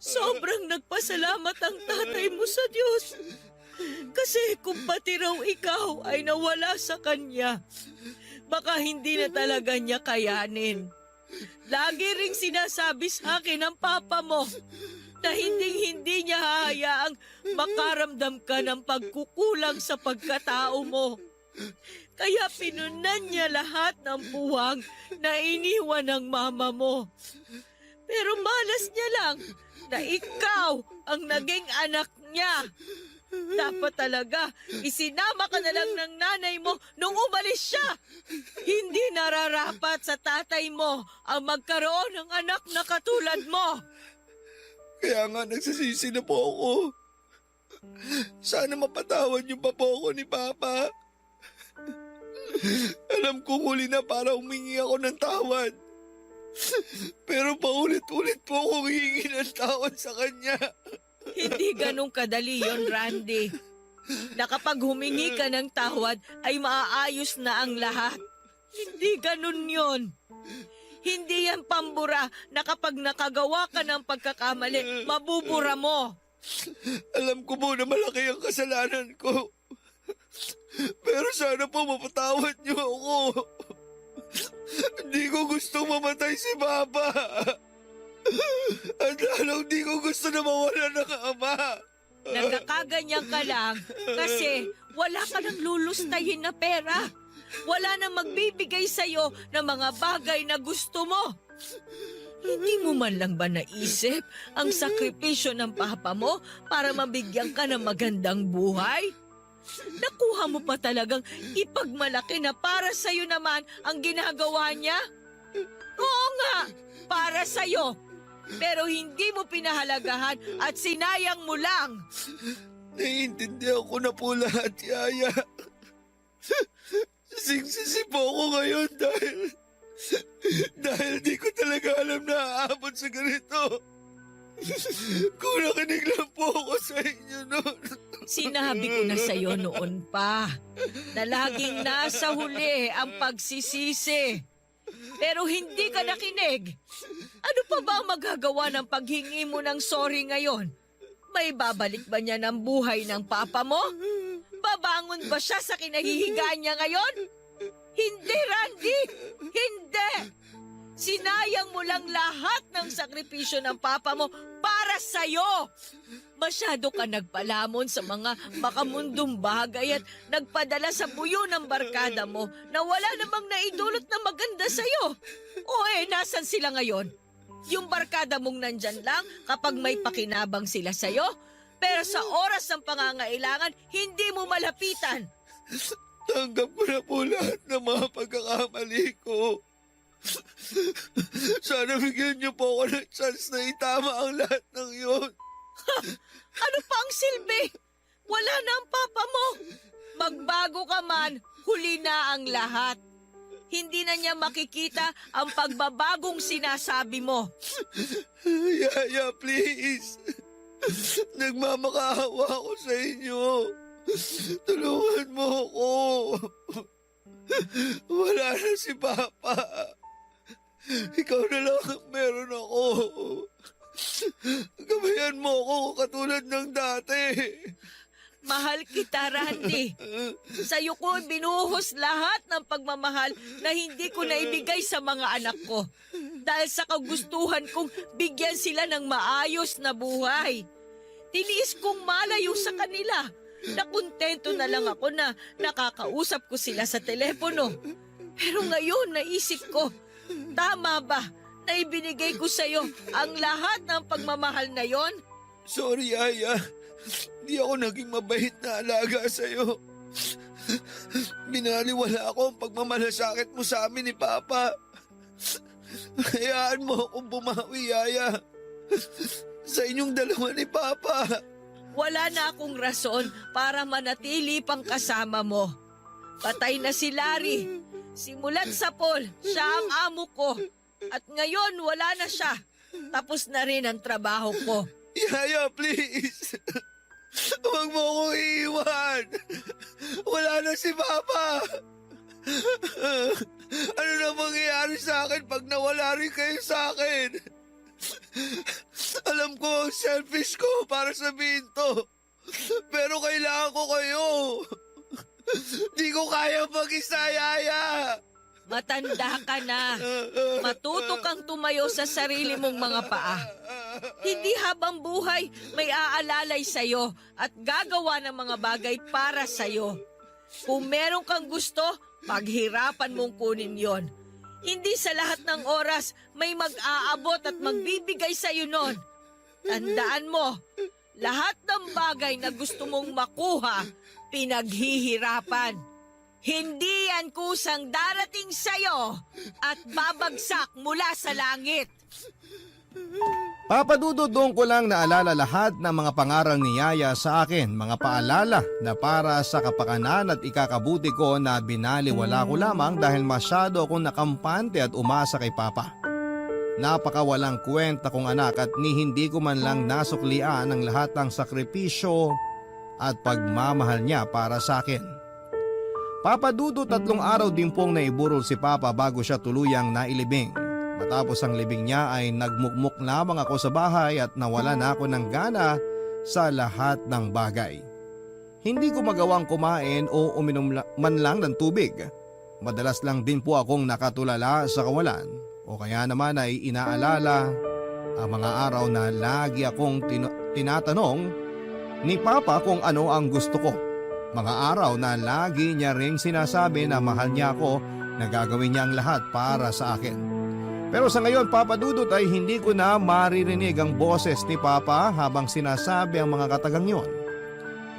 sobrang nagpasalamat ang tatay mo sa Diyos. Kasi kung pati raw ikaw ay nawala sa kanya, baka hindi na talaga niya kayanin. Lagi ring sinasabi sa akin ng papa mo na hindi niya hahayaang makaramdam ka ng pagkukulang sa pagkatao mo. Kaya pinunan niya lahat ng puwang na iniwan ng mama mo. Pero malas niya lang na ikaw ang naging anak niya. Dapat talaga, isinama ka na lang ng nanay mo nung umalis siya. Hindi nararapat sa tatay mo ang magkaroon ng anak na katulad mo. Kaya nga nagsisisi na po ako. Sana mapatawad niyo pa po ako ni Papa. Alam kong huli na para humingi ako ng tawad. Pero paulit-ulit po akong hihingi ng tawad sa kanya. Hindi ganun kadali yon, Randy. Na kapag humingi ka ng tawad ay maaayos na ang lahat. Hindi ganun yon. Hindi yan pambura na kapag nakagawa ka ng pagkakamali, mabubura mo. Alam ko po na malaki ang kasalanan ko. Pero sana po mapatawad niyo ako. Hindi ko gusto mamatay si Papa. At lalong di ko gusto na mawala ng ama. Nagkakaganyan ka lang kasi wala ka nang lulustayin na pera. Wala nang magbibigay sa'yo ng mga bagay na gusto mo. Hindi mo man lang ba naisip ang sakripisyo ng papa mo para mabigyan ka ng magandang buhay? Nakuha mo pa talagang ipagmalaki na para sa'yo naman ang ginagawa niya? Oo nga, para sa'yo. Pero hindi mo pinahalagahan at sinayang mo lang. Naiintindihan ko na po lahat, Yaya. Singsisi po ako ngayon dahil di ko talaga alam na aabot sa ganito. Kung nakinig lang po ako sa inyo noon. Sinabi ko na sa'yo noon pa na laging nasa huli ang pagsisisi. Pero hindi ka nakinig. Ano pa ba ang magagawa ng paghingi mo ng sorry ngayon? May babalik ba niya ng buhay ng papa mo? Babangon ba siya sa kinahihigaan niya ngayon? Hindi, Randy! Hindi! Sinayang mo lang lahat ng sakripisyo ng papa mo para sa'yo! Masyado ka nagpalamon sa mga makamundong bagay at nagpadala sa buyo ng barkada mo na wala namang naidulot na maganda sa'yo. O nasan sila ngayon? Yung barkada mong nandyan lang kapag may pakinabang sila sa'yo, pero sa oras ng pangangailangan, hindi mo malapitan. Tanggap ko na po lahat ng mga pagkakamali ko. Sana bigyan niyo po ako ng chance na itama ang lahat ng yun. Ano pa ang silbi? Wala na ang papa mo. Magbago ka man, huli na ang lahat. Hindi na niya makikita ang pagbabagong sinasabi mo. Yaya, please. Nagmamakaawa ako sa inyo. Tulungan mo ako. Wala na si Papa. Ikaw na lang ang meron ako. Gabayan mo ako katulad ng dati. Mahal kita, Randy. Sa'yo ko binuhos lahat ng pagmamahal na hindi ko naibigay sa mga anak ko. Dahil sa kagustuhan kong bigyan sila ng maayos na buhay. Tiniis kong malayo sa kanila. Nakontento na lang ako na nakakausap ko sila sa telepono. Pero ngayon naisip ko, tama ba na ibinigay ko sa'yo ang lahat ng pagmamahal na yon? Sorry, Yaya. Di ako naging mabait na alaga sa'yo. Binaliwala ako ang pagmamalasakit mo sa amin ni Papa. Hayaan mo akong bumawi, Yaya. Sa inyong dalawa ni Papa. Wala na akong rason para manatili pang kasama mo. Patay na si Larry. Simulat sa Paul, siya ang amo ko. At ngayon wala na siya. Tapos na rin ang trabaho ko. Yaya, please. Huwag mo akong iiwan. Wala na si Papa. Ano na mangyayari sa akin pag nawala rin kayo sa akin? Alam ko ang selfish ko para sabihin to. Pero kailangan ko kayo. Di ko kaya mag-isa, Yaya. Matanda ka na. Matuto kang tumayo sa sarili mong mga paa. Hindi habang buhay may aalalay sa'yo at gagawa ng mga bagay para sa'yo. Kung meron kang gusto, Paghirapan mong kunin yon. Hindi sa lahat ng oras may mag-aabot at magbibigay sa'yo nun. Tandaan mo, lahat ng bagay na gusto mong makuha, pinaghihirapan. Hindi yan kusang darating sa'yo at babagsak mula sa langit. Papadudodong ko lang naalala lahat ng mga pangaral ni Yaya sa akin, mga paalala na para sa kapakanan at ikakabuti ko na binaliwala ko lamang dahil masyado akong nakampante at umasa kay Papa. Napakawalang kwenta kong anak at ni hindi ko man lang nasuklian ang lahat ng sakripisyo at pagmamahal niya para sa akin. Papadudo 3 araw din pong naiburol si Papa bago siya tuluyang nailibing. Matapos ang libing niya ay nagmukmuk lamang ako sa bahay at nawala na ako ng gana sa lahat ng bagay. Hindi ko magawang kumain o uminom man lang ng tubig. Madalas lang din po akong nakatulala sa kawalan o kaya naman ay inaalala ang mga araw na lagi akong tinatanong ni Papa kung ano ang gusto ko. Mga araw na lagi niya ring sinasabi na mahal niya ako na gagawin niya ang lahat para sa akin. Pero sa ngayon, Papa Dudut, ay hindi ko na maririnig ang boses ni Papa habang sinasabi ang mga katagang yon.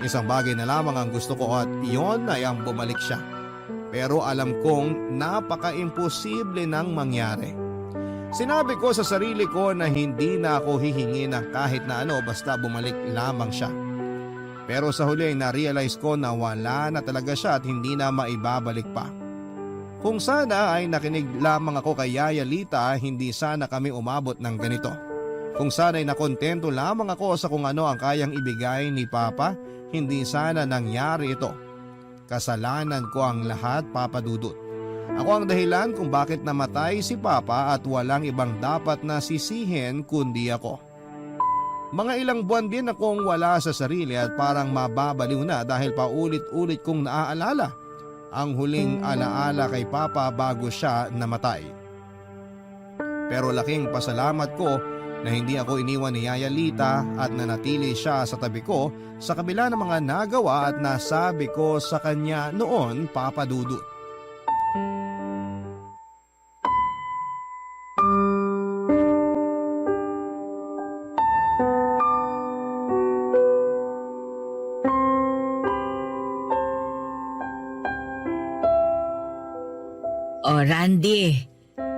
Isang bagay na lamang ang gusto ko at iyon ay ang bumalik siya. Pero alam kong napaka-imposible nang mangyari. Sinabi ko sa sarili ko na hindi na ako hihingi ng kahit na ano basta bumalik lamang siya. Pero sa huli na-realize ko na wala na talaga siya at hindi na maibabalik pa. Kung sana ay nakinig lamang ako kay Yaya Lita, hindi sana kami umabot ng ganito. Kung sana ay nakontento lamang ako sa kung ano ang kayang ibigay ni Papa, hindi sana nangyari ito. Kasalanan ko ang lahat, Papa Dudut. Ako ang dahilan kung bakit namatay si Papa at walang ibang dapat na sisihin kundi ako. Mga ilang buwan din akong wala sa sarili at parang mababaliw na dahil paulit-ulit kong naaalala ang huling alaala kay Papa bago siya namatay. Pero laking pasalamat ko na hindi ako iniwan ni Yaya Lita at nanatili siya sa tabi ko sa kabila ng mga nagawa at nasabi ko sa kanya noon, Papa Dudut. O Randy,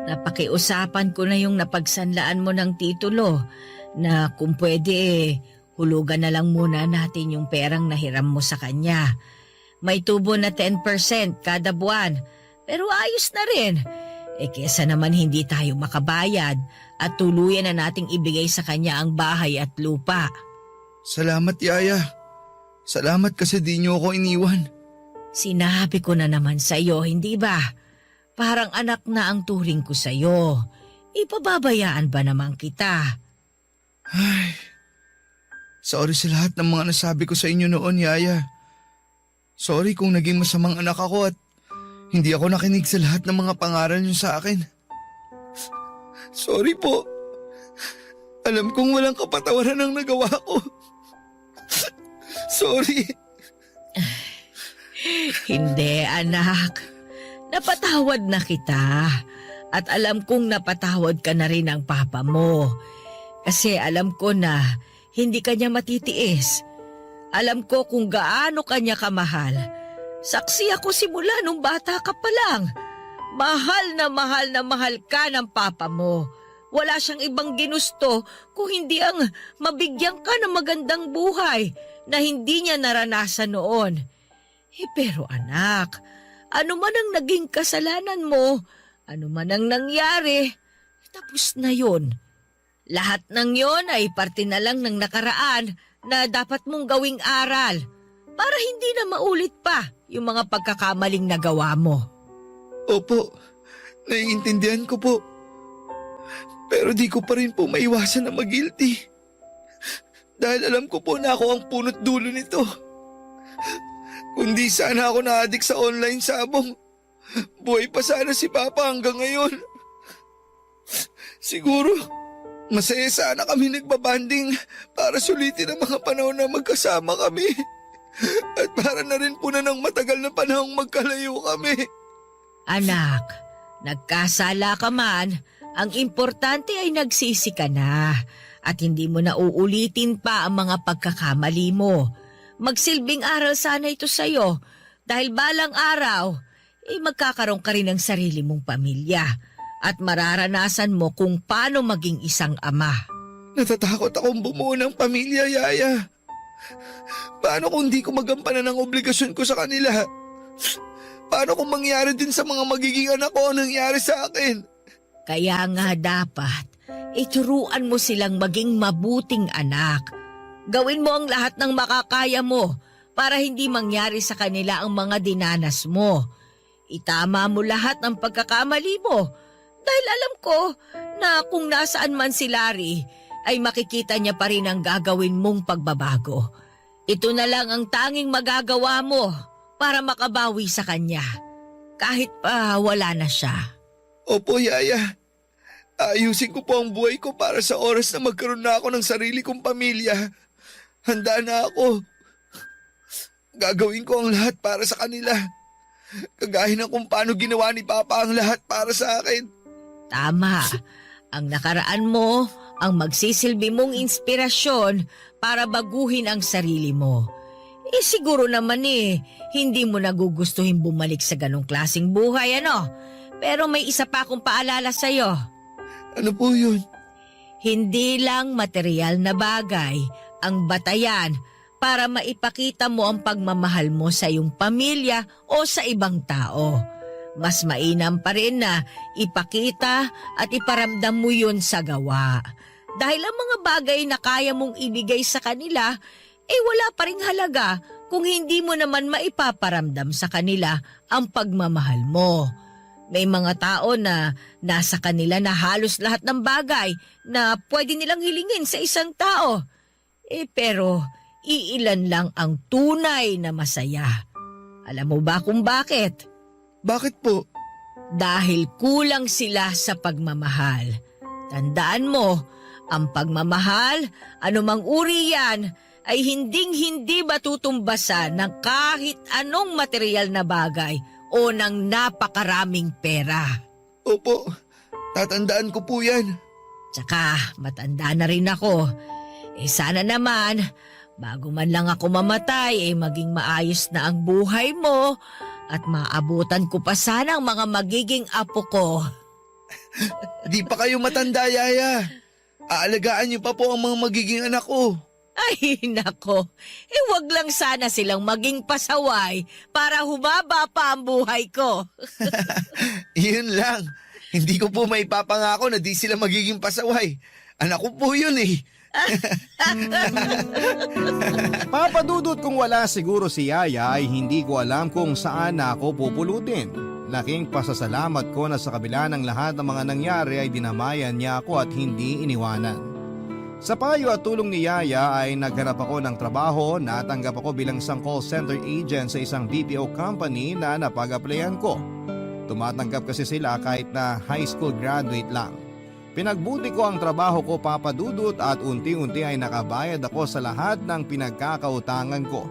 napakiusapan ko na yung napagsanlaan mo ng titulo na kung pwede hulugan na lang muna natin yung perang nahiram mo sa kanya. May tubo na 10% kada buwan, pero ayos na rin. Kesa naman hindi tayo makabayad at tuluyan na nating ibigay sa kanya ang bahay at lupa. Salamat, Yaya. Salamat kasi di niyo ako iniwan. Sinabi ko na naman sa iyo, hindi ba? Parang anak na ang turing ko sa'yo. Ipababayaan ba naman kita? Ay, sorry sa lahat ng mga nasabi ko sa inyo noon, Yaya. Sorry kung naging masamang anak ako at hindi ako nakinig sa lahat ng mga pangaral niyo sa akin. Sorry po. Alam kong walang kapatawaran ang nagawa ko. Sorry. Hindi, anak. Napatawad na kita at alam kong napatawad ka na rin ng papa mo. Kasi alam ko na hindi kanya matitiis. Alam ko kung gaano kanya kamahal. Saksi ako simula nung bata ka pa lang. Mahal na mahal ka ng papa mo. Wala siyang ibang ginusto kung hindi ang mabigyan ka ng magandang buhay na hindi niya naranasan noon. Pero anak, ano man ang naging kasalanan mo, ano man ang nangyari, tapos na yun. Lahat ng yon ay parte na lang ng nakaraan na dapat mong gawing aral para hindi na maulit pa yung mga pagkakamaling nagawa mo. Opo, naiintindihan ko po. Pero di ko pa rin po maiwasan na mag-guilty. Dahil alam ko po na ako ang punot dulo nito. Kundi sana ako na-addict sa online sabong, buhay pa sana si Papa hanggang ngayon. Siguro, masaya sana kami nagbabanding para sulitin ang mga panahon na magkasama kami. At para na rin po na ng matagal na panahong magkalayo kami. Anak, nagkasala ka man, ang importante ay nagsisi ka na at hindi mo na uulitin pa ang mga pagkakamali mo. Magsilbing aral sana ito sa'yo dahil balang araw, magkakaroon ka rin ng sarili mong pamilya at mararanasan mo kung paano maging isang ama. Natatakot akong bumuo ng pamilya, Yaya. Paano kung di ko magampanan ang obligasyon ko sa kanila? Paano kung mangyari din sa mga magiging anak ko ang nangyari sa akin? Kaya nga dapat, ituruan mo silang maging mabuting anak. Gawin mo ang lahat ng makakaya mo para hindi mangyari sa kanila ang mga dinanas mo. Itama mo lahat ng pagkakamali mo dahil alam ko na kung nasaan man si Larry ay makikita niya pa rin ang gagawin mong pagbabago. Ito na lang ang tanging magagawa mo para makabawi sa kanya kahit pa wala na siya. Opo, Yaya. Ayusin ko po ang buhay ko para sa oras na magkaroon na ako ng sarili kong pamilya. Handa na ako. Gagawin ko ang lahat para sa kanila. Kagaya ng kung paano ginawa ni Papa ang lahat para sa akin. Tama. Ang nakaraan mo ang magsisilbi mong inspirasyon para baguhin ang sarili mo. Siguro naman hindi mo nagugustuhin bumalik sa ganong klaseng buhay, ano? Pero may isa pa akong paalala sa'yo. Ano po yun? Hindi lang material na bagay ang batayan para maipakita mo ang pagmamahal mo sa iyong pamilya o sa ibang tao. Mas mainam pa rin na ipakita at iparamdam mo yun sa gawa. Dahil ang mga bagay na kaya mong ibigay sa kanila, wala pa ring halaga kung hindi mo naman maipaparamdam sa kanila ang pagmamahal mo. May mga tao na nasa kanila na halos lahat ng bagay na pwede nilang hilingin sa isang tao. Pero iilan lang ang tunay na masaya. Alam mo ba kung bakit? Bakit po? Dahil kulang sila sa pagmamahal. Tandaan mo, ang pagmamahal, anumang uri yan, ay hinding-hindi matutumbasan ng kahit anong material na bagay o ng napakaraming pera. Opo, tatandaan ko po yan. Tsaka matanda na rin ako. Sana naman, bago man lang ako mamatay, maging maayos na ang buhay mo at maabutan ko pa sana ang mga magiging apo ko. Di pa kayo matanda, Yaya. Aalagaan niyo pa po ang mga magiging anak ko. Ay, nako. Wag lang sana silang maging pasaway para humaba pa ang buhay ko. Yun lang. Hindi ko po maipapangako na di sila magiging pasaway. Anak ko po yun Papadudot kung wala siguro si Yaya ay hindi ko alam kung saan na ako pupulutin. Laking pasasalamat ko na sa kabila ng lahat ng mga nangyari ay dinamayan niya ako at hindi iniwanan. Sa payo at tulong ni Yaya ay naghanap ako ng trabaho, natanggap ako bilang isang call center agent sa isang BPO company na napag-applyan ko. Tumatanggap kasi sila kahit na high school graduate lang. Pinagbuti ko ang trabaho ko, Papadudot, at unti-unti ay nakabayad ako sa lahat ng pinagkakautangan ko.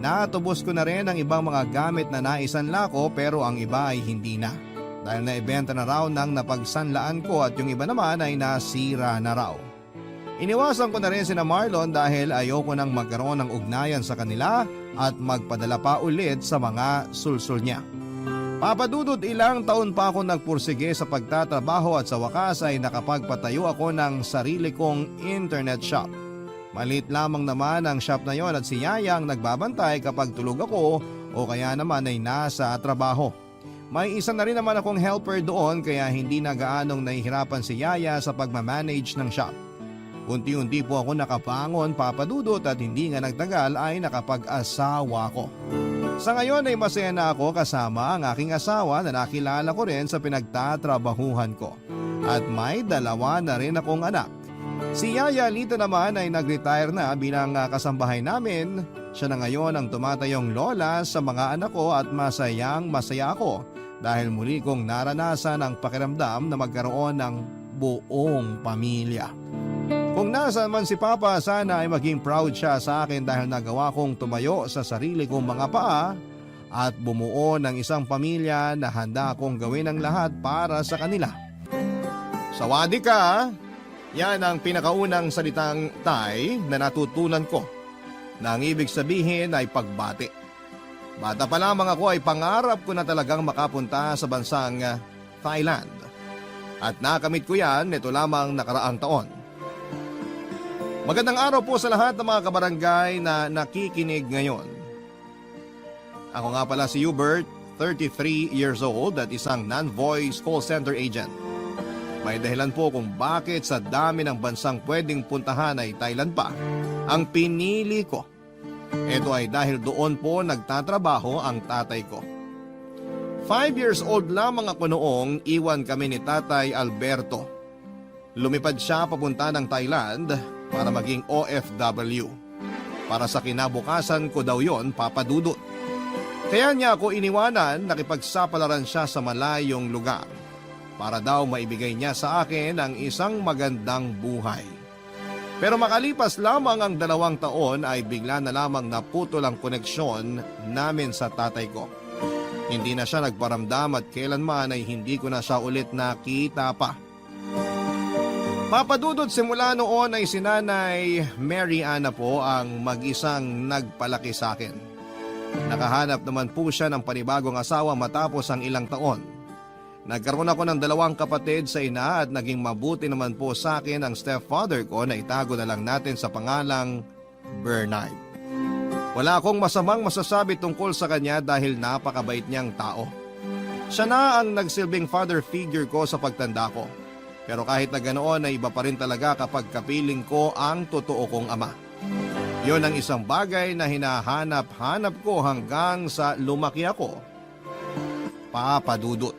Natubos ko na rin ang ibang mga gamit na naisanla ko pero ang iba ay hindi na. Dahil naibenta na raw ng napagsanlaan ko at yung iba naman ay nasira na raw. Iniwasan ko na rin sina Marlon dahil ayoko nang magkaroon ng ugnayan sa kanila at magpadala pa ulit sa mga sulsul niya. Papadudot, ilang taon pa ako nagpursige sa pagtatrabaho at sa wakas ay nakapagpatayo ako ng sarili kong internet shop. Maliit lamang naman ang shop na yon at si Yaya ang nagbabantay kapag tulog ako o kaya naman ay nasa trabaho. May isa na rin naman akong helper doon kaya hindi na gaanong nahihirapan si Yaya sa pagmamanage ng shop. Unti-unti po ako nakapangon, Papadudot, at hindi nga nagtagal ay nakapag-asawa ko. Sa ngayon ay masaya na ako kasama ang aking asawa na nakilala ko rin sa pinagtatrabahuhan ko. At may dalawa na rin akong anak. Si Yaya Lito naman ay nag-retire na bilang kasambahay namin. Siya na ngayon ang tumatayong lola sa mga anak ko at masayang masaya ako dahil muli kong naranasan ang pakiramdam na magkaroon ng buong pamilya. Kung nasaan man si Papa, sana ay maging proud siya sa akin dahil nagawa kong tumayo sa sarili kong mga paa at bumuo ng isang pamilya na handa akong gawin ang lahat para sa kanila. Sawadi ka, yan ang pinakaunang salitang Thai na natutunan ko na ang ibig sabihin ay pagbati. Bata pa lamang ako ay pangarap ko na talagang makapunta sa bansang Thailand. At nakamit ko yan nito lamang nakaraang taon. Magandang araw po sa lahat ng mga kabarangay na nakikinig ngayon. Ako nga pala si Hubert, 33 years old at isang non-voice call center agent. May dahilan po kung bakit sa dami ng bansang pwedeng puntahan ay Thailand pa ang pinili ko. Ito ay dahil doon po nagtatrabaho ang tatay ko. 5 years old lamang ako noong iwan kami ni Tatay Alberto. Lumipad siya papunta ng Thailand para maging OFW. Para sa kinabukasan ko daw yon, Papa Dudut. Kaya niya ako iniwanan, nakipagsapalaran siya sa malayong lugar para daw maibigay niya sa akin ang isang magandang buhay. Pero makalipas lamang ang 2 taon ay bigla na lamang naputol ang koneksyon namin sa tatay ko. Hindi na siya nagparamdam at kailanman ay hindi ko na siya ulit nakita pa. Papadudod simula noon ay si Nanay Mary Ana po ang mag-isang nagpalaki sa akin. Nakahanap naman po siya ng panibagong asawa matapos ang ilang taon. Nagkaroon ako ng 2 kapatid sa ina at naging mabuti naman po sa akin ang stepfather ko na itago na lang natin sa pangalang Bernard. Wala akong masamang masasabi tungkol sa kanya dahil napakabait niyang tao. Siya na ang nagsilbing father figure ko sa pagtanda ko. Pero kahit na ganoon ay iba pa rin talaga kapag kapiling ko ang totoo kong ama. Yon ang isang bagay na hinahanap-hanap ko hanggang sa lumaki ako. Papa Dudut.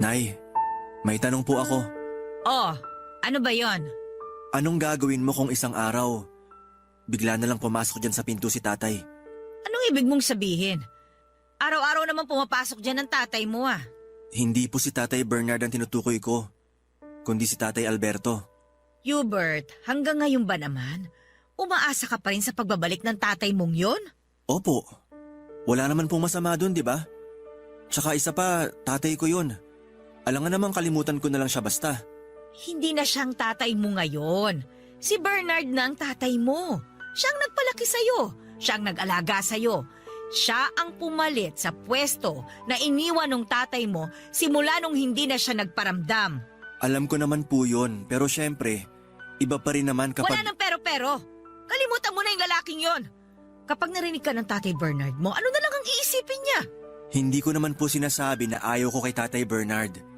Nay, may tanong po ako. Oh, ano ba yon? Anong gagawin mo kung isang araw, bigla na lang pumasok dyan sa pinto si tatay? Anong ibig mong sabihin? Araw-araw naman pumapasok dyan ang tatay mo ah. Hindi po si tatay Bernard ang tinutukoy ko, kundi si tatay Alberto. Hubert, hanggang ngayon ba naman? Umaasa ka pa rin sa pagbabalik ng tatay mong yon? Opo, wala naman pong masama dun, di ba? Tsaka isa pa, tatay ko yun. Alangan naman kalimutan ko na lang siya basta. Hindi na siyang tatay mo ngayon. Si Bernard na ang tatay mo. Siyang nagpalaki sa'yo. Siyang nag-alaga sa'yo. Siya ang pumalit sa pwesto na iniwan ng tatay mo simula nung hindi na siya nagparamdam. Alam ko naman po yun, pero syempre, iba pa rin naman kapag... Wala nang pero-pero. Kalimutan mo na yung lalaking yon. Kapag narinig ka ng tatay Bernard mo, ano na lang ang iisipin niya? Hindi ko naman po sinasabi na ayaw ko kay tatay Bernard.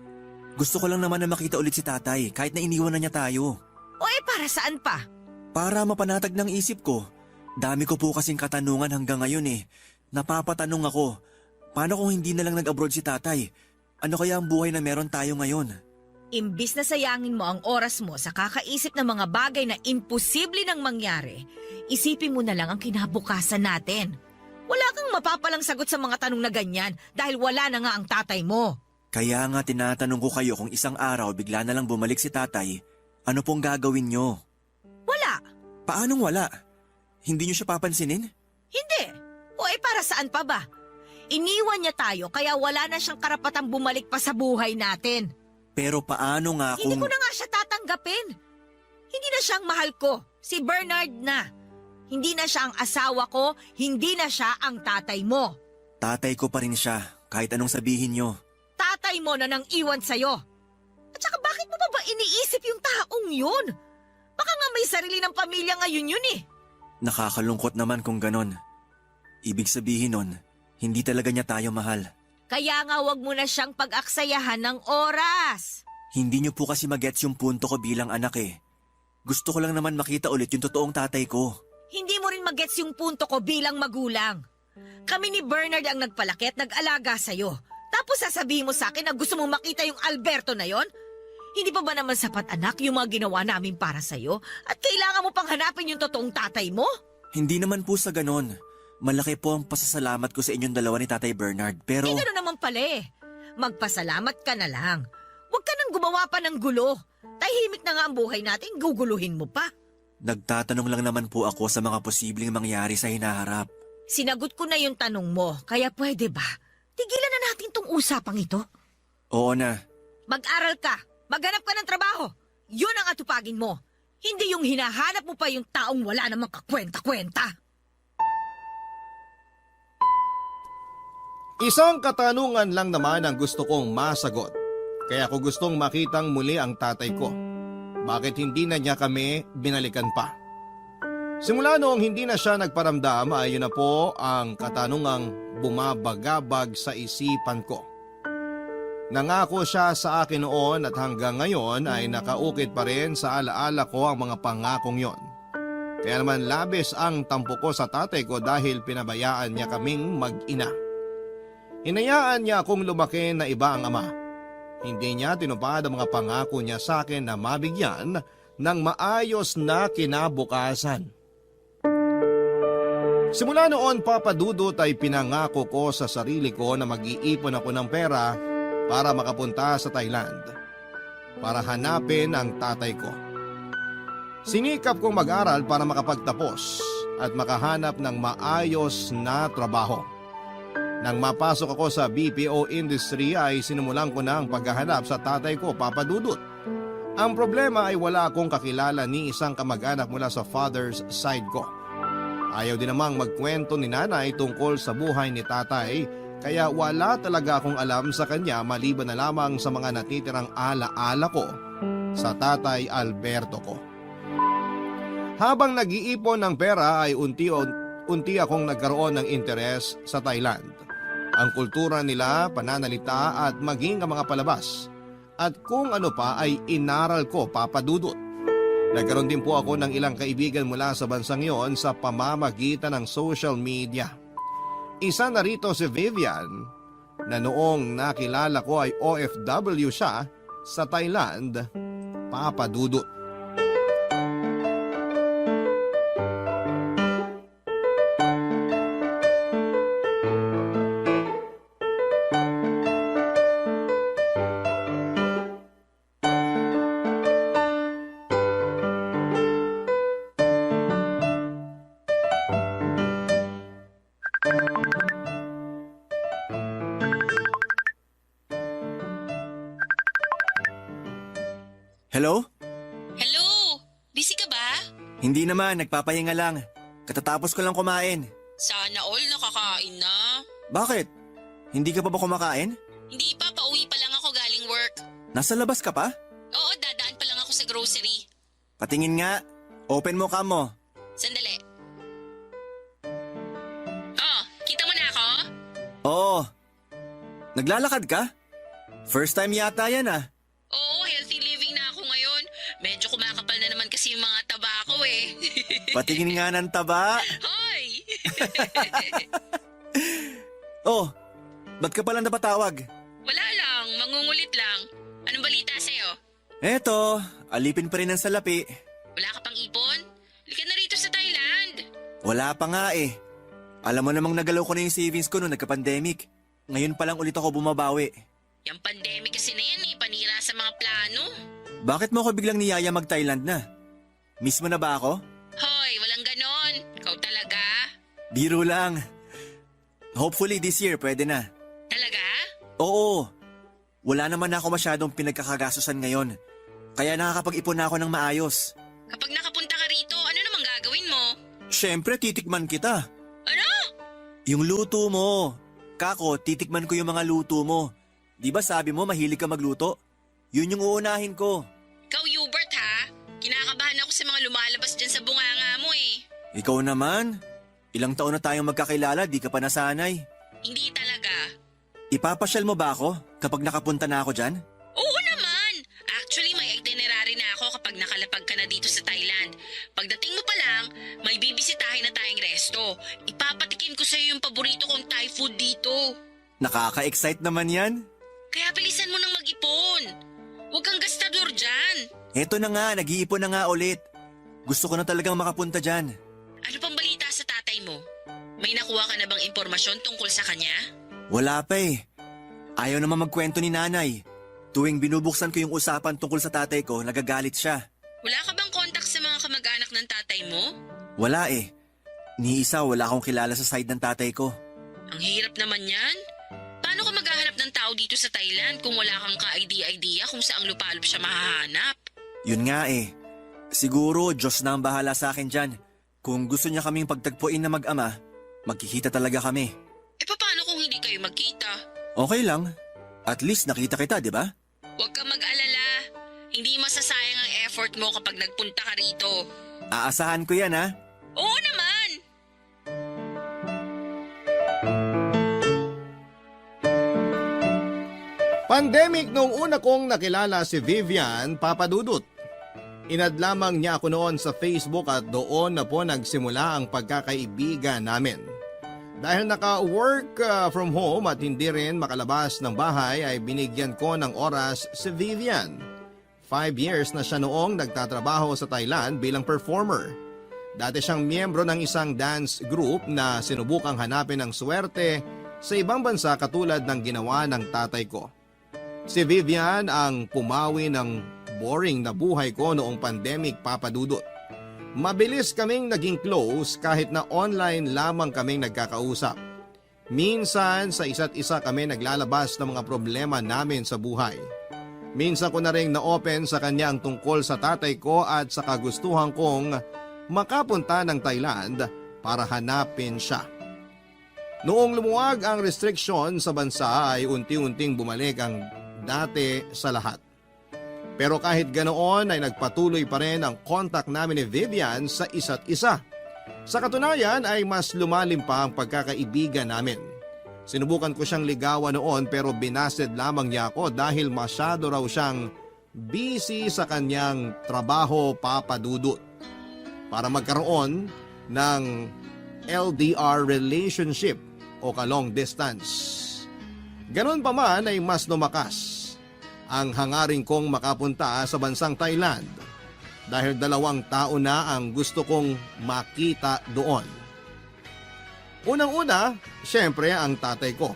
Gusto ko lang naman na makita ulit si tatay kahit na iniwan na niya tayo. O para saan pa? Para mapanatag ng isip ko. Dami ko po kasing katanungan hanggang ngayon eh. Napapatanong ako, paano kung hindi na lang nag-abroad si tatay? Ano kaya ang buhay na meron tayo ngayon? Imbis na sayangin mo ang oras mo sa kakaisip ng mga bagay na imposible nang mangyari, isipin mo na lang ang kinabukasan natin. Wala kang mapapalang sagot sa mga tanong na ganyan dahil wala na nga ang tatay mo. Kaya nga tinatanong ko kayo kung isang araw bigla na lang bumalik si tatay, ano pong gagawin nyo? Wala. Paanong wala? Hindi nyo siya papansinin? Hindi. O para saan pa ba? Iniwan niya tayo kaya wala na siyang karapatang bumalik pa sa buhay natin. Pero paano nga kung... Hindi ko na nga siya tatanggapin. Hindi na siyang mahal ko. Si Bernard na. Hindi na siya ang asawa ko, hindi na siya ang tatay mo. Tatay ko pa rin siya, kahit anong sabihin nyo. Tatay mo na nang iwan sa'yo. At saka bakit mo ba iniisip yung taong yun? Baka nga may sarili ng pamilya ngayon yun eh. Nakakalungkot naman kung ganon. Ibig sabihin nun, hindi talaga niya tayo mahal. Kaya nga wag mo na siyang pag-aksayahan ng oras. Hindi niyo po kasi magets yung punto ko bilang anak eh. Gusto ko lang naman makita ulit yung totoong tatay ko. Hindi mo rin magets yung punto ko bilang magulang. Kami ni Bernard ang nagpalaki at nag-alaga sa'yo. Tapos sasabihin mo sa akin na gusto mong makita yung Alberto na yon? Hindi pa ba naman sapat, anak, yung mga ginawa namin para sa'yo? At kailangan mo pang hanapin yung totoong tatay mo? Hindi naman po sa ganon. Malaki po ang pasasalamat ko sa inyong dalawa ni Tatay Bernard, pero... Eh, gano'n naman pala eh. Magpasalamat ka na lang. Huwag ka nang gumawa pa ng gulo. Tahimik na nga ang buhay natin, guguluhin mo pa. Nagtatanong lang naman po ako sa mga posibleng mangyari sa hinaharap. Sinagot ko na yung tanong mo, kaya pwede ba? Tigilan na natin tong usapang ito. Oo na. Mag-aral ka, maghanap ka ng trabaho. Yun ang atupagin mo. Hindi yung hinahanap mo pa yung taong wala namang kakwenta-kwenta. Isang katanungan lang naman ang gusto kong masagot. Kaya ko gustong makitang muli ang tatay ko. Bakit hindi na niya kami binalikan pa? Simula noong hindi na siya nagparamdam ay yun na po ang katanungang bumabagabag sa isipan ko. Nangako siya sa akin noon at hanggang ngayon ay nakaukit pa rin sa alaala ko ang mga pangakong yon. Kaya naman labis ang tampo ko sa tatay ko dahil pinabayaan niya kaming mag-ina. Hinayaan niya akong lumaki na iba ang ama. Hindi niya tinupad ang mga pangako niya sa akin na mabigyan ng maayos na kinabukasan. Simula noon, Papa Dudut, ay pinangako ko sa sarili ko na mag-iipon ako ng pera para makapunta sa Thailand para hanapin ang tatay ko. Sinikap kong mag-aral para makapagtapos at makahanap ng maayos na trabaho. Nang mapasok ako sa BPO industry ay sinimulan ko na ang paghahanap sa tatay ko, Papa Dudut. Ang problema ay wala akong kakilala ni isang kamag-anak mula sa father's side ko. Ayaw din namang magkwento ni nanay tungkol sa buhay ni tatay, kaya wala talaga akong alam sa kanya maliban na lamang sa mga natitirang ala-ala ko sa tatay Alberto ko. Habang nag-iipon ng pera ay unti akong nagkaroon ng interes sa Thailand. Ang kultura nila, pananalita at maging ang mga palabas. At kung ano pa ay inaral ko, Papa Dudut. Nagkaroon din po ako ng ilang kaibigan mula sa bansang yon sa pamamagitan ng social media. Isa na rito si Vivian na noong nakilala ko ay OFW siya sa Thailand, Papa Dudut. Hello? Hello! Busy ka ba? Hindi naman, nagpapahinga lang. Katatapos ko lang kumain. Sana all nakakain na. Bakit? Hindi ka pa ba kumakain? Hindi pa, pauwi pa lang ako galing work. Nasa labas ka pa? Oo, dadaan pa lang ako sa grocery. Patingin nga. Open mo cam mo. Sandali. Oh, kita mo na ako? Oo. Naglalakad ka? First time yata yan ah. Oo, healthy living na ako ngayon. Medyo kumakapal na naman kasi yung mga taba ko eh. Patingin nga ng taba. Hoy! Oh, ba't ka palang napatawag? Wala lang, mangungulit lang. Anong balita sa'yo? Eto, alipin pa rin ang salapi. Wala ka pang ipon? Lika na rito sa Thailand. Wala pa nga eh. Alam mo namang nagalaw ko na yung savings ko nung nagka-pandemic. Ngayon pa lang ulit ako bumabawi. Yung pandemic kasi na yan eh, panira sa mga plano. Bakit mo ako biglang niyaya mag-Thailand na? Miss mo na ba ako? Hoy, walang ganon. Ikaw talaga? Biro lang. Hopefully this year pwede na. Talaga? Oo. Wala naman ako masyadong pinagkakagastusan ngayon. Kaya nakakapag-ipon na ako ng maayos. Kapag nakapunta ka rito, ano namang gagawin mo? Siyempre, titikman kita. Ano? Yung luto mo. Kako, titikman ko yung mga luto mo. Di ba sabi mo mahilig ka magluto? Yun yung uunahin ko. Ikaw, Hubert, ha? Kinakabahan ako sa mga lumalabas dyan sa bunganga mo eh. Ikaw naman. Ilang taon na tayong magkakilala, di ka pa nasanay. Hindi talaga. Ipapasyal mo ba ako kapag nakapunta na ako dyan? Oo naman. Actually, may itinerary na ako kapag nakalapag ka na dito sa Thailand. Pagdating mo pa lang, may bibisitahin na tayong resto. Ipapatikim ko sa'yo yung paborito kong Thai food dito. Nakaka-excite naman yan. Kaya bilisan mo nang mag-ipon. Huwag kang gastador dyan. Eto na nga, nag-iipon na nga ulit. Gusto ko na talagang makapunta dyan. Ano pang balita sa tatay mo? May nakuha ka na bang impormasyon tungkol sa kanya? Wala pa eh. Ayaw naman magkwento ni nanay. Tuwing binubuksan ko yung usapan tungkol sa tatay ko, nagagalit siya. Wala ka bang kontak sa mga kamag-anak ng tatay mo? Wala eh. Ni isa wala akong kilala sa side ng tatay ko. Ang hirap naman yan. Paano ka maghahanap ng tao dito sa Thailand kung wala kang ka-idea kung saang lupalop siya mahahanap? Yun nga eh. Siguro Diyos na ang bahala sa akin dyan. Kung gusto niya kaming pagtagpuin na mag-ama, magkikita talaga kami. Paano kung hindi kayo magkita? Okay lang. At least nakita kita, di ba? Huwag kang mag-alala. Hindi masasayang ang effort mo kapag nagpunta ka rito. Aasahan ko yan ha. Oo naman! Pandemic nung una kong nakilala si Vivian Papadudut. Inad lamang niya ako noon sa Facebook at doon na po nagsimula ang pagkakaibigan namin. Dahil naka-work from home at hindi rin makalabas ng bahay ay binigyan ko ng oras si Vivian. 5 years na siya noong nagtatrabaho sa Thailand bilang performer. Dati siyang miyembro ng isang dance group na sinubukang hanapin ng swerte sa ibang bansa katulad ng ginawa ng tatay ko. Si Vivian ang pumawi ng boring na buhay ko noong pandemic, Papadudot. Mabilis kaming naging close kahit na online lamang kaming nagkakausap. Minsan sa isa't isa kami naglalabas ng mga problema namin sa buhay. Minsan ko na rin na-open sa kanya ang tungkol sa tatay ko at sa kagustuhan kong makapunta ng Thailand para hanapin siya. Noong lumuwag ang restriction sa bansa ay unti-unting bumalik ang dati sa lahat. Pero kahit ganoon ay nagpatuloy pa rin ang contact namin ni Vivian sa isa't isa. Sa katunayan ay mas lumalim pa ang pagkakaibigan namin. Sinubukan ko siyang ligawan noon pero binasted lamang niya ako dahil masyado raw siyang busy sa kanyang trabaho, Papadudut. Para magkaroon ng LDR relationship o ka-long distance. Ganon pa man ay mas lumakas ang hangarin kong makapunta sa bansang Thailand dahil 2 taon na ang gusto kong makita doon. Unang-una, syempre ang tatay ko.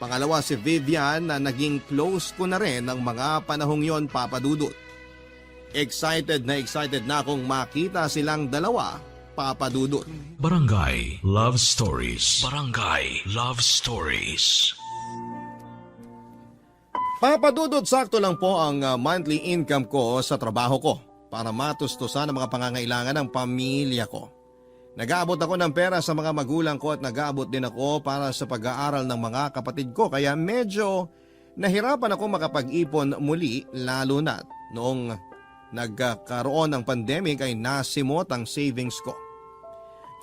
Pangalawa si Vivian na naging close ko na rin ng mga panahong yon, Papadudut. Excited na akong makita silang dalawa, Papadudut. Barangay Love Stories. Barangay Love Stories. Papadudot, sakto lang po ang monthly income ko sa trabaho ko para matustusan ang mga pangangailangan ng pamilya ko. Nag-aabot ako ng pera sa mga magulang ko at nag-aabot din ako para sa pag-aaral ng mga kapatid ko kaya medyo nahirapan ako makapag-ipon muli lalo na noong nagkaroon ng pandemic ay nasimot ang savings ko.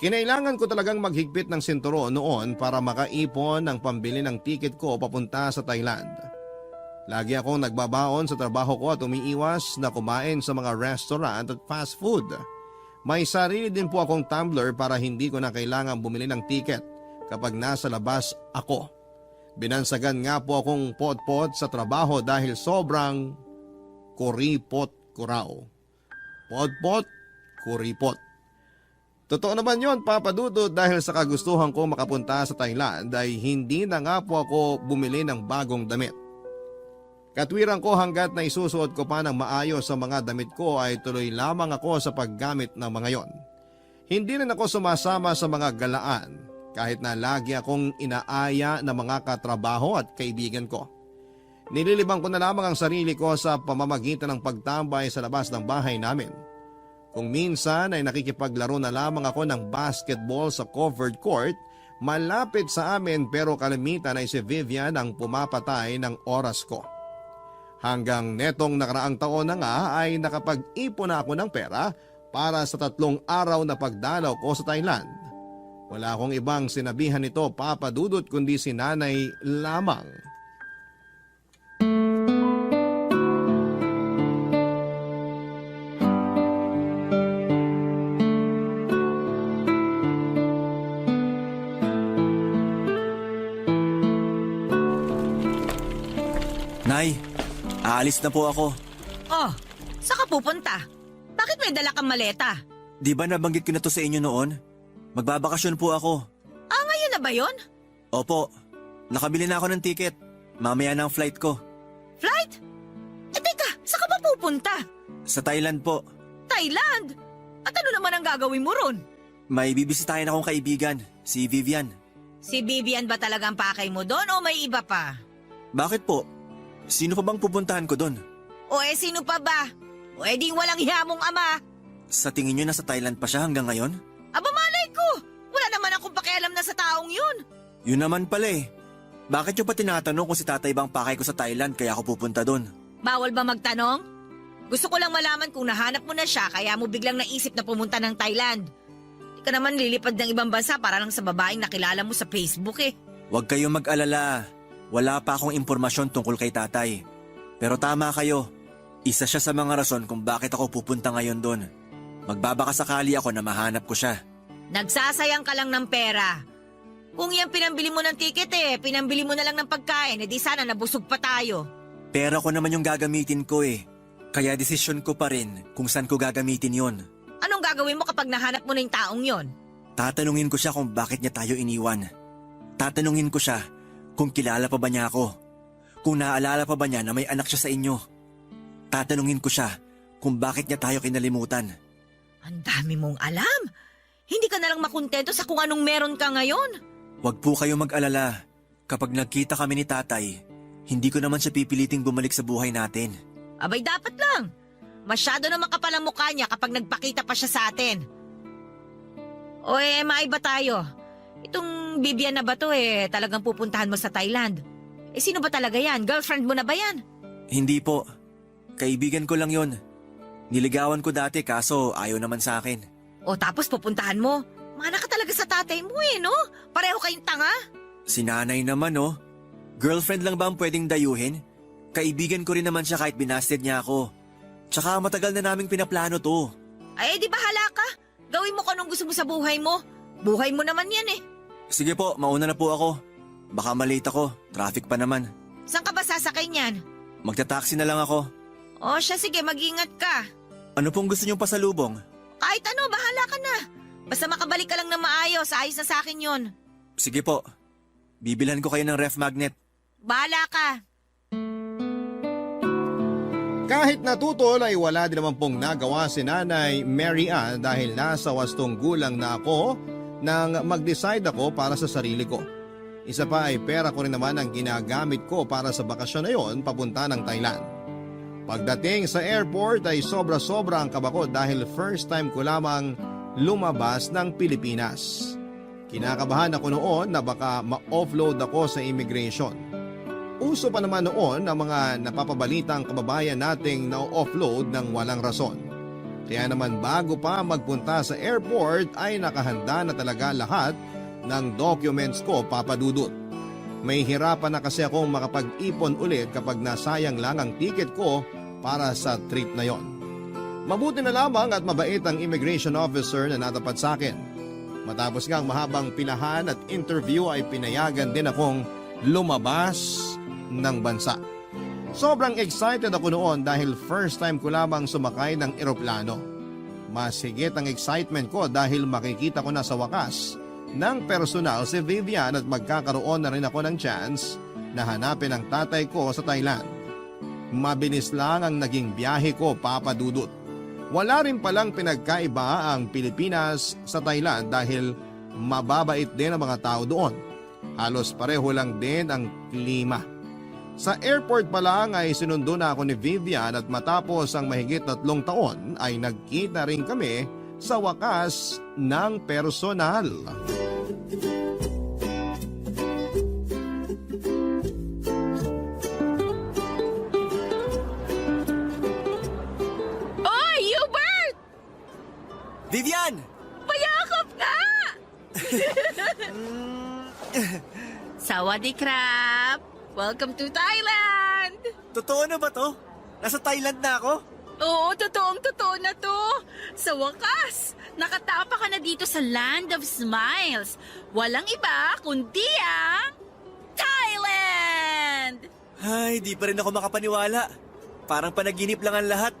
Kinailangan ko talagang maghigpit ng sinturon noon para makaipon ng pambili ng ticket ko papunta sa Thailand. Lagi akong nagbabaon sa trabaho ko at umiiwas na kumain sa mga restaurant at fast food. May sarili din po akong tumbler para hindi ko na kailangan bumili ng ticket kapag nasa labas ako. Binansagan nga po akong pot-pot sa trabaho dahil sobrang kuripot-kuraw. Pot-pot, kuripot. Totoo naman yon, Papadudot, dahil sa kagustuhan ko makapunta sa Thailand ay hindi na nga po ako bumili ng bagong damit. Katwiran ko hanggat na isusuot ko pa ng maayos sa mga damit ko ay tuloy lamang ako sa paggamit ng mga yon. Hindi rin ako sumasama sa mga galaan kahit na lagi akong inaaya ng mga katrabaho at kaibigan ko. Nililibang ko na lamang ang sarili ko sa pamamagitan ng pagtambay sa labas ng bahay namin. Kung minsan ay nakikipaglaro na lamang ako ng basketball sa covered court malapit sa amin pero kalimitan ay si Vivian ang pumapatay ng oras ko. Hanggang netong nakaraang taon na nga ay nakapag-ipon na ako ng pera para sa 3 araw na pagdalaw ko sa Thailand. Wala akong ibang sinabihan nito, Papadudot, kundi si nanay lamang. Aalis na po ako. Oh, saan ka pupunta? Bakit may dala kang maleta? Di ba nabanggit ko na to sa inyo noon? Magbabakasyon po ako. Ah, ngayon na ba yon? Opo, nakabili na ako ng ticket. Mamaya na ang flight ko. Flight? Teka, saan ka ba pupunta? Sa Thailand po. Thailand? At ano naman ang gagawin mo ron? May bibisitahin akong kaibigan, si Vivian. Si Vivian ba talaga ang pakay mo doon o may iba pa? Bakit po? Sino pa bang pupuntahan ko doon? O sino pa ba? O di walang hiyamong ama. Sa tingin nyo nasa Thailand pa siya hanggang ngayon? Aba malay ko, wala naman akong pakialam na sa taong yun. Yun naman pala eh. Bakit nyo pa tinatanong kung si tatay bang pakay ko sa Thailand kaya ako pupunta doon? Bawal ba magtanong? Gusto ko lang malaman kung nahanap mo na siya kaya mo biglang naisip na pumunta ng Thailand. Di ka naman lilipad ng ibang bansa para lang sa babaeng nakilala mo sa Facebook eh. Huwag kayong mag-alala. Wala pa akong impormasyon tungkol kay tatay. Pero tama kayo. Isa siya sa mga rason kung bakit ako pupunta ngayon doon. Magbabakasakali ako na mahanap ko siya. Nagsasayang ka lang ng pera. Kung yan pinambili mo ng ticket pinambili mo na lang ng pagkain, di sana nabusog pa tayo. Pera ko naman yung gagamitin ko eh. Kaya desisyon ko pa rin kung saan ko gagamitin yon. Anong gagawin mo kapag nahanap mo na yung taong yon? Tatanungin ko siya kung bakit niya tayo iniwan. Tatanungin ko siya kung kilala pa ba niya ako. Kung naaalala pa ba niya na may anak siya sa inyo. Tatanungin ko siya kung bakit niya tayo kinalimutan. Ang dami mong alam. Hindi ka na lang makontento sa kung anong meron ka ngayon. Huwag po kayo mag-alala. Kapag nagkita kami ni tatay, hindi ko naman siya pipiliting bumalik sa buhay natin. Abay dapat lang. Masyado na makapal ang mukha niya kapag nagpakita pa siya sa atin. O maiba tayo. Itong Vivian na ba to talagang pupuntahan mo sa Thailand? Sino ba talaga yan? Girlfriend mo na ba yan? Hindi po. Kaibigan ko lang yon. Niligawan ko dati kaso ayaw naman sa akin. O tapos pupuntahan mo? Mana ka talaga sa tatay mo no? Pareho kayong tanga? Si nanay naman oh. Girlfriend lang ba ang pwedeng dayuhin? Kaibigan ko rin naman siya kahit binasted niya ako. Tsaka matagal na naming pinaplano to. Ay di bahala ka. Gawin mo kung anong gusto mo sa buhay mo. Buhay mo naman yan Sige po, mauna na po ako. Baka malate ako, traffic pa naman. Saan ka ba sasakay niyan? Magta-taxi na lang ako. O siya sige, mag-ingat ka. Ano pong gusto niyong pasalubong? Kahit ano, bahala ka na. Basta makabalik ka lang na maayos, ayos na sa akin yon. Sige po. Bibilhan ko kayo ng ref magnet. Bahala ka. Kahit natutol ay wala din naman pong nagawa si Nanay Mary Ann dahil nasa wastong gulang na ako nang mag-decide ako para sa sarili ko. Isa pa ay pera ko rin naman ang ginagamit ko para sa bakasyon na yon papunta ng Thailand. Pagdating sa airport ay sobra-sobra ang kaba ko dahil first time ko lamang lumabas ng Pilipinas. Kinakabahan ako noon na baka ma-offload ako sa immigration. Uso pa naman noon ang mga napapabalitang kababayan nating na-offload ng walang rason. Kaya naman bago pa magpunta sa airport ay nakahanda na talaga lahat ng documents ko, Papa Dudut. May hirapan na kasi akong makapag-ipon ulit kapag nasayang lang ang ticket ko para sa trip na yon. Mabuti na lamang at mabait ang immigration officer na natapat sa akin. Matapos nga ang mahabang pilahan at interview ay pinayagan din akong lumabas ng bansa. Sobrang excited ako noon dahil first time ko lamang sumakay ng eroplano. Mas higit ang excitement ko dahil makikita ko na sa wakas ng personal si Vivian at magkakaroon na rin ako ng chance na hanapin ang tatay ko sa Thailand. Mabilis lang ang naging biyahe ko, Papa Dudut. Wala rin palang pinagkaiba ang Pilipinas sa Thailand dahil mababait din ang mga tao doon. Halos pareho lang din ang klima. Sa airport pa lang ay sinundo na ako ni Vivian at matapos ang mahigit 3 taon ay nagkita rin kami sa wakas ng personal. Oy, Hubert! Vivian! Payakap nga! Sawadee krap! Welcome to Thailand! Totoo na ba to? Nasa Thailand na ako? Oo, totoong-totoo na to. Sa wakas, nakatapa ka na dito sa Land of Smiles. Walang iba kundi ang Thailand! Ay, di pa rin ako makapaniwala. Parang panaginip lang ang lahat.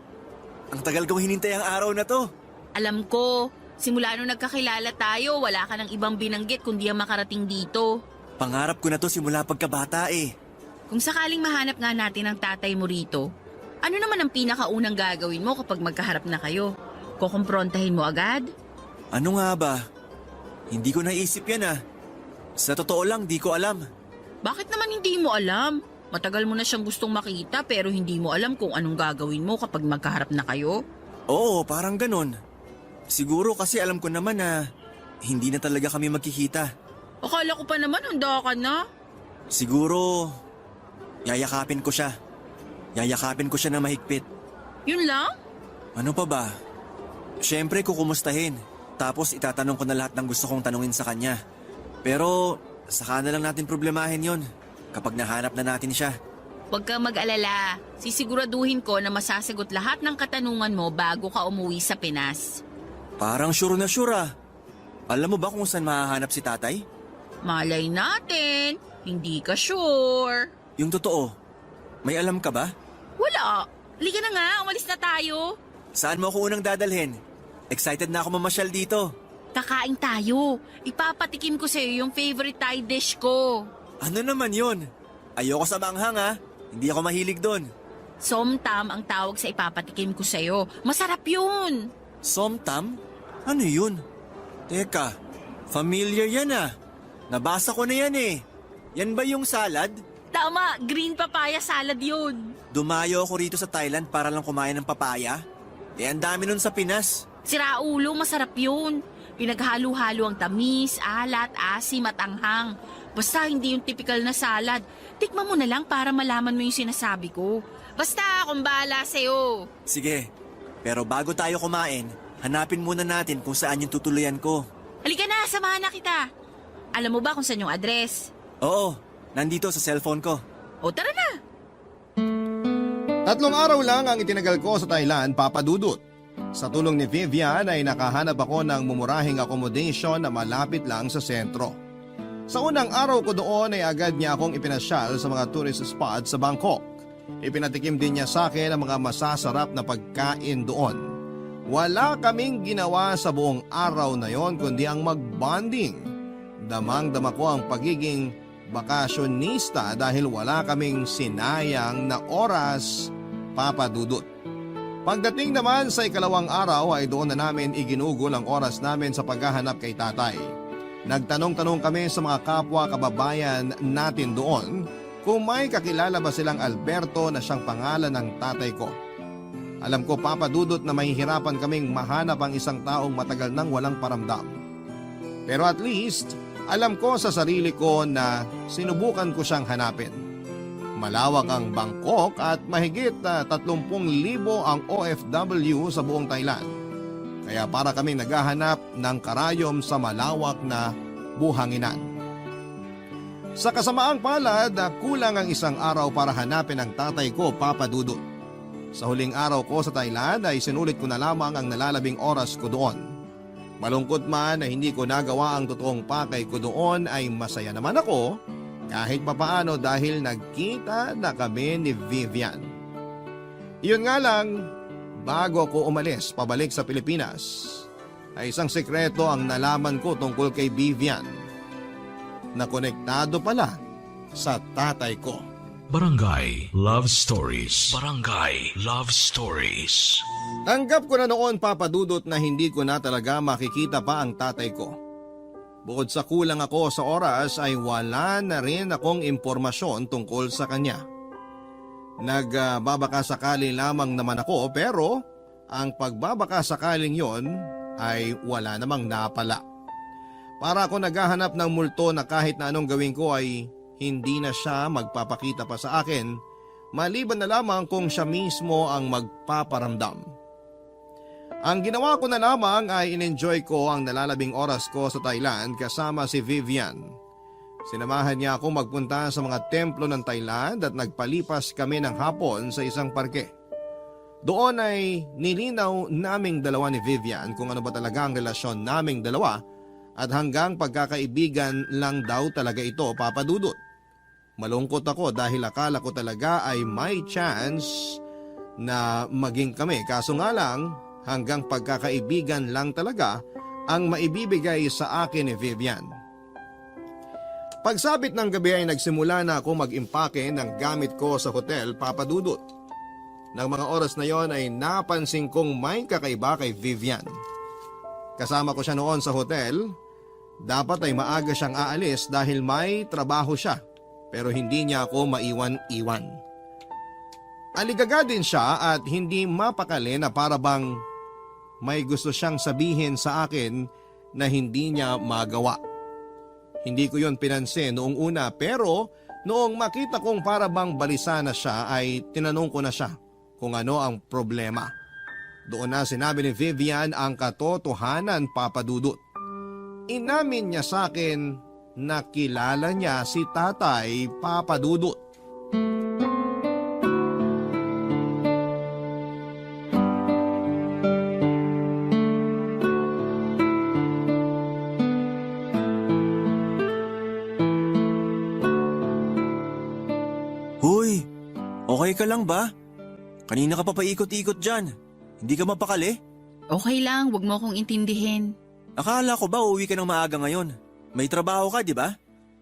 Ang tagal kong hinintay ang araw na to. Alam ko, simula nung nagkakilala tayo, wala ka ng ibang binanggit kundi ang makarating dito. Pangarap ko na to simula pagkabata eh. Kung sakaling mahanap nga natin ang tatay mo rito, ano naman ang pinakaunang gagawin mo kapag magkaharap na kayo? Kukumprontahin mo agad? Ano nga ba? Hindi ko naisip yan ah. Sa totoo lang, di ko alam. Bakit naman hindi mo alam? Matagal mo na siyang gustong makita pero hindi mo alam kung anong gagawin mo kapag magkaharap na kayo? Oo, parang ganun. Siguro kasi alam ko naman na hindi na talaga kami magkikita. Akala ko pa naman handa ka na. Siguro, yayakapin ko siya. Yayakapin ko siya na mahigpit. Yun lang? Ano pa ba? Siyempre kukumustahin. Tapos itatanong ko na lahat ng gusto kong tanungin sa kanya. Pero saka na lang natin problemahin yon kapag nahanap na natin siya. Huwag ka mag-alala. Sisiguraduhin ko na masasagot lahat ng katanungan mo bago ka umuwi sa Pinas. Parang sure na sure ah. Alam mo ba kung saan mahahanap si tatay? Malay natin. Hindi ka sure. Yung totoo, may alam ka ba? Wala. Halika na nga, umalis na tayo. Saan mo ako unang dadalhin? Excited na ako mamasyal dito. Kakain tayo. Ipapatikim ko sa'yo yung favorite Thai dish ko. Ano naman yon? Ayoko sa manghang ha. Hindi ako mahilig doon. Somtam ang tawag sa ipapatikim ko sa'yo. Masarap yun. Somtam? Ano yun? Teka, familiar yan ah. Nabasa ko na yan eh. Yan ba yung salad? Tama, green papaya salad yun. Dumayo ako rito sa Thailand para lang kumain ng papaya. Eh ang dami nun sa Pinas. Siraulo, masarap yun. Pinaghalo-halo ang tamis, alat, asim at anghang. Basta hindi yung typical na salad. Tikman mo na lang para malaman mo yung sinasabi ko. Basta akong bahala sa'yo. Sige, pero bago tayo kumain, hanapin muna natin kung saan yung tutuluyan ko. Halika na, samahan na kita. Alam mo ba kung saan yung address? Oo, nandito sa cellphone ko. O tara na. 3 araw lang ang itinagal ko sa Thailand, Papa Dudut. Sa tulong ni Vivian ay nakahanap ako ng mumurahing accommodation na malapit lang sa sentro. Sa unang araw ko doon ay agad niya akong ipinasyal sa mga tourist spots sa Bangkok. Ipinatikim din niya sa akin ang mga masasarap na pagkain doon. Wala kaming ginawa sa buong araw na yon kundi ang mag-bonding. Damang-dama ko ang pagiging bakasyonista dahil wala kaming sinayang na oras, Papa Dudut. Pagdating naman sa ikalawang araw ay doon na namin iginugol ang oras namin sa paghahanap kay tatay. Nagtanong-tanong kami sa mga kapwa kababayan natin doon kung may kakilala ba silang Alberto na siyang pangalan ng tatay ko. Alam ko, Papa Dudut, na mahihirapan kaming mahanap ang isang taong matagal nang walang paramdam. Pero at least, alam ko sa sarili ko na sinubukan ko siyang hanapin. Malawak ang Bangkok at mahigit 30,000 ang OFW sa buong Thailand. Kaya para kaming naghahanap ng karayom sa malawak na buhanginan. Sa kasamaang palad, kulang ang isang araw para hanapin ang tatay ko, Papa Dudut. Sa huling araw ko sa Thailand ay sinulit ko na lamang ang nalalabing oras ko doon. Malungkot man na hindi ko nagawa ang totoong pakay ko doon ay masaya naman ako kahit papaano dahil nagkita na kami ni Vivian. Iyon nga lang, bago ako umalis pabalik sa Pilipinas, ay isang sekreto ang nalaman ko tungkol kay Vivian na konektado pala sa tatay ko. Barangay Love Stories. Barangay Love Stories. Tanggap ko na noon, Papa Dudut, na hindi ko na talaga makikita pa ang tatay ko. Bukod sa kulang ako sa oras ay wala na rin akong impormasyon tungkol sa kanya. Nagbabakasakali lamang naman ako pero ang pagbabakasakaling yon ay wala namang napala. Para ako naghahanap ng multo na kahit na anong gawin ko ay hindi na siya magpapakita pa sa akin, maliban na lamang kung siya mismo ang magpaparamdam. Ang ginawa ko na lamang ay in-enjoy ko ang nalalabing oras ko sa Thailand kasama si Vivian. Sinamahan niya ako magpunta sa mga templo ng Thailand at nagpalipas kami ng hapon sa isang parke. Doon ay nilinaw naming dalawa ni Vivian kung ano ba talaga ang relasyon naming dalawa at hanggang pagkakaibigan lang daw talaga ito, Papa Dudut. Malungkot ako dahil akala ko talaga ay may chance na maging kami. Kaso nga lang, hanggang pagkakaibigan lang talaga ang maibibigay sa akin ni Vivian. Pagsapit ng gabi ay nagsimula na ako mag-impake ng gamit ko sa hotel, Papa Dudut. Nang mga oras na yon ay napansin kong may kakaiba kay Vivian. Kasama ko siya noon sa hotel. Dapat ay maaga siyang aalis dahil may trabaho siya, pero hindi niya ako maiwan-iwan. Aligaga din siya at hindi mapakali na para bang may gusto siyang sabihin sa akin na hindi niya magawa. Hindi ko yon pinansin noong una, pero noong makita kong para bang balisa na siya ay tinanong ko na siya kung ano ang problema. Doon na sinabi ni Vivian ang katotohanan, Papa Dudut. Inamin niya sa akin na kilala niya si Tatay, Papa Dudut. Hoy, okay ka lang ba? Kanina ka pa paikot-ikot dyan. Hindi ka mapakali? Okay lang, wag mo akong intindihin. Akala ko ba uuwi ka ng maaga ngayon? May trabaho ka, di ba?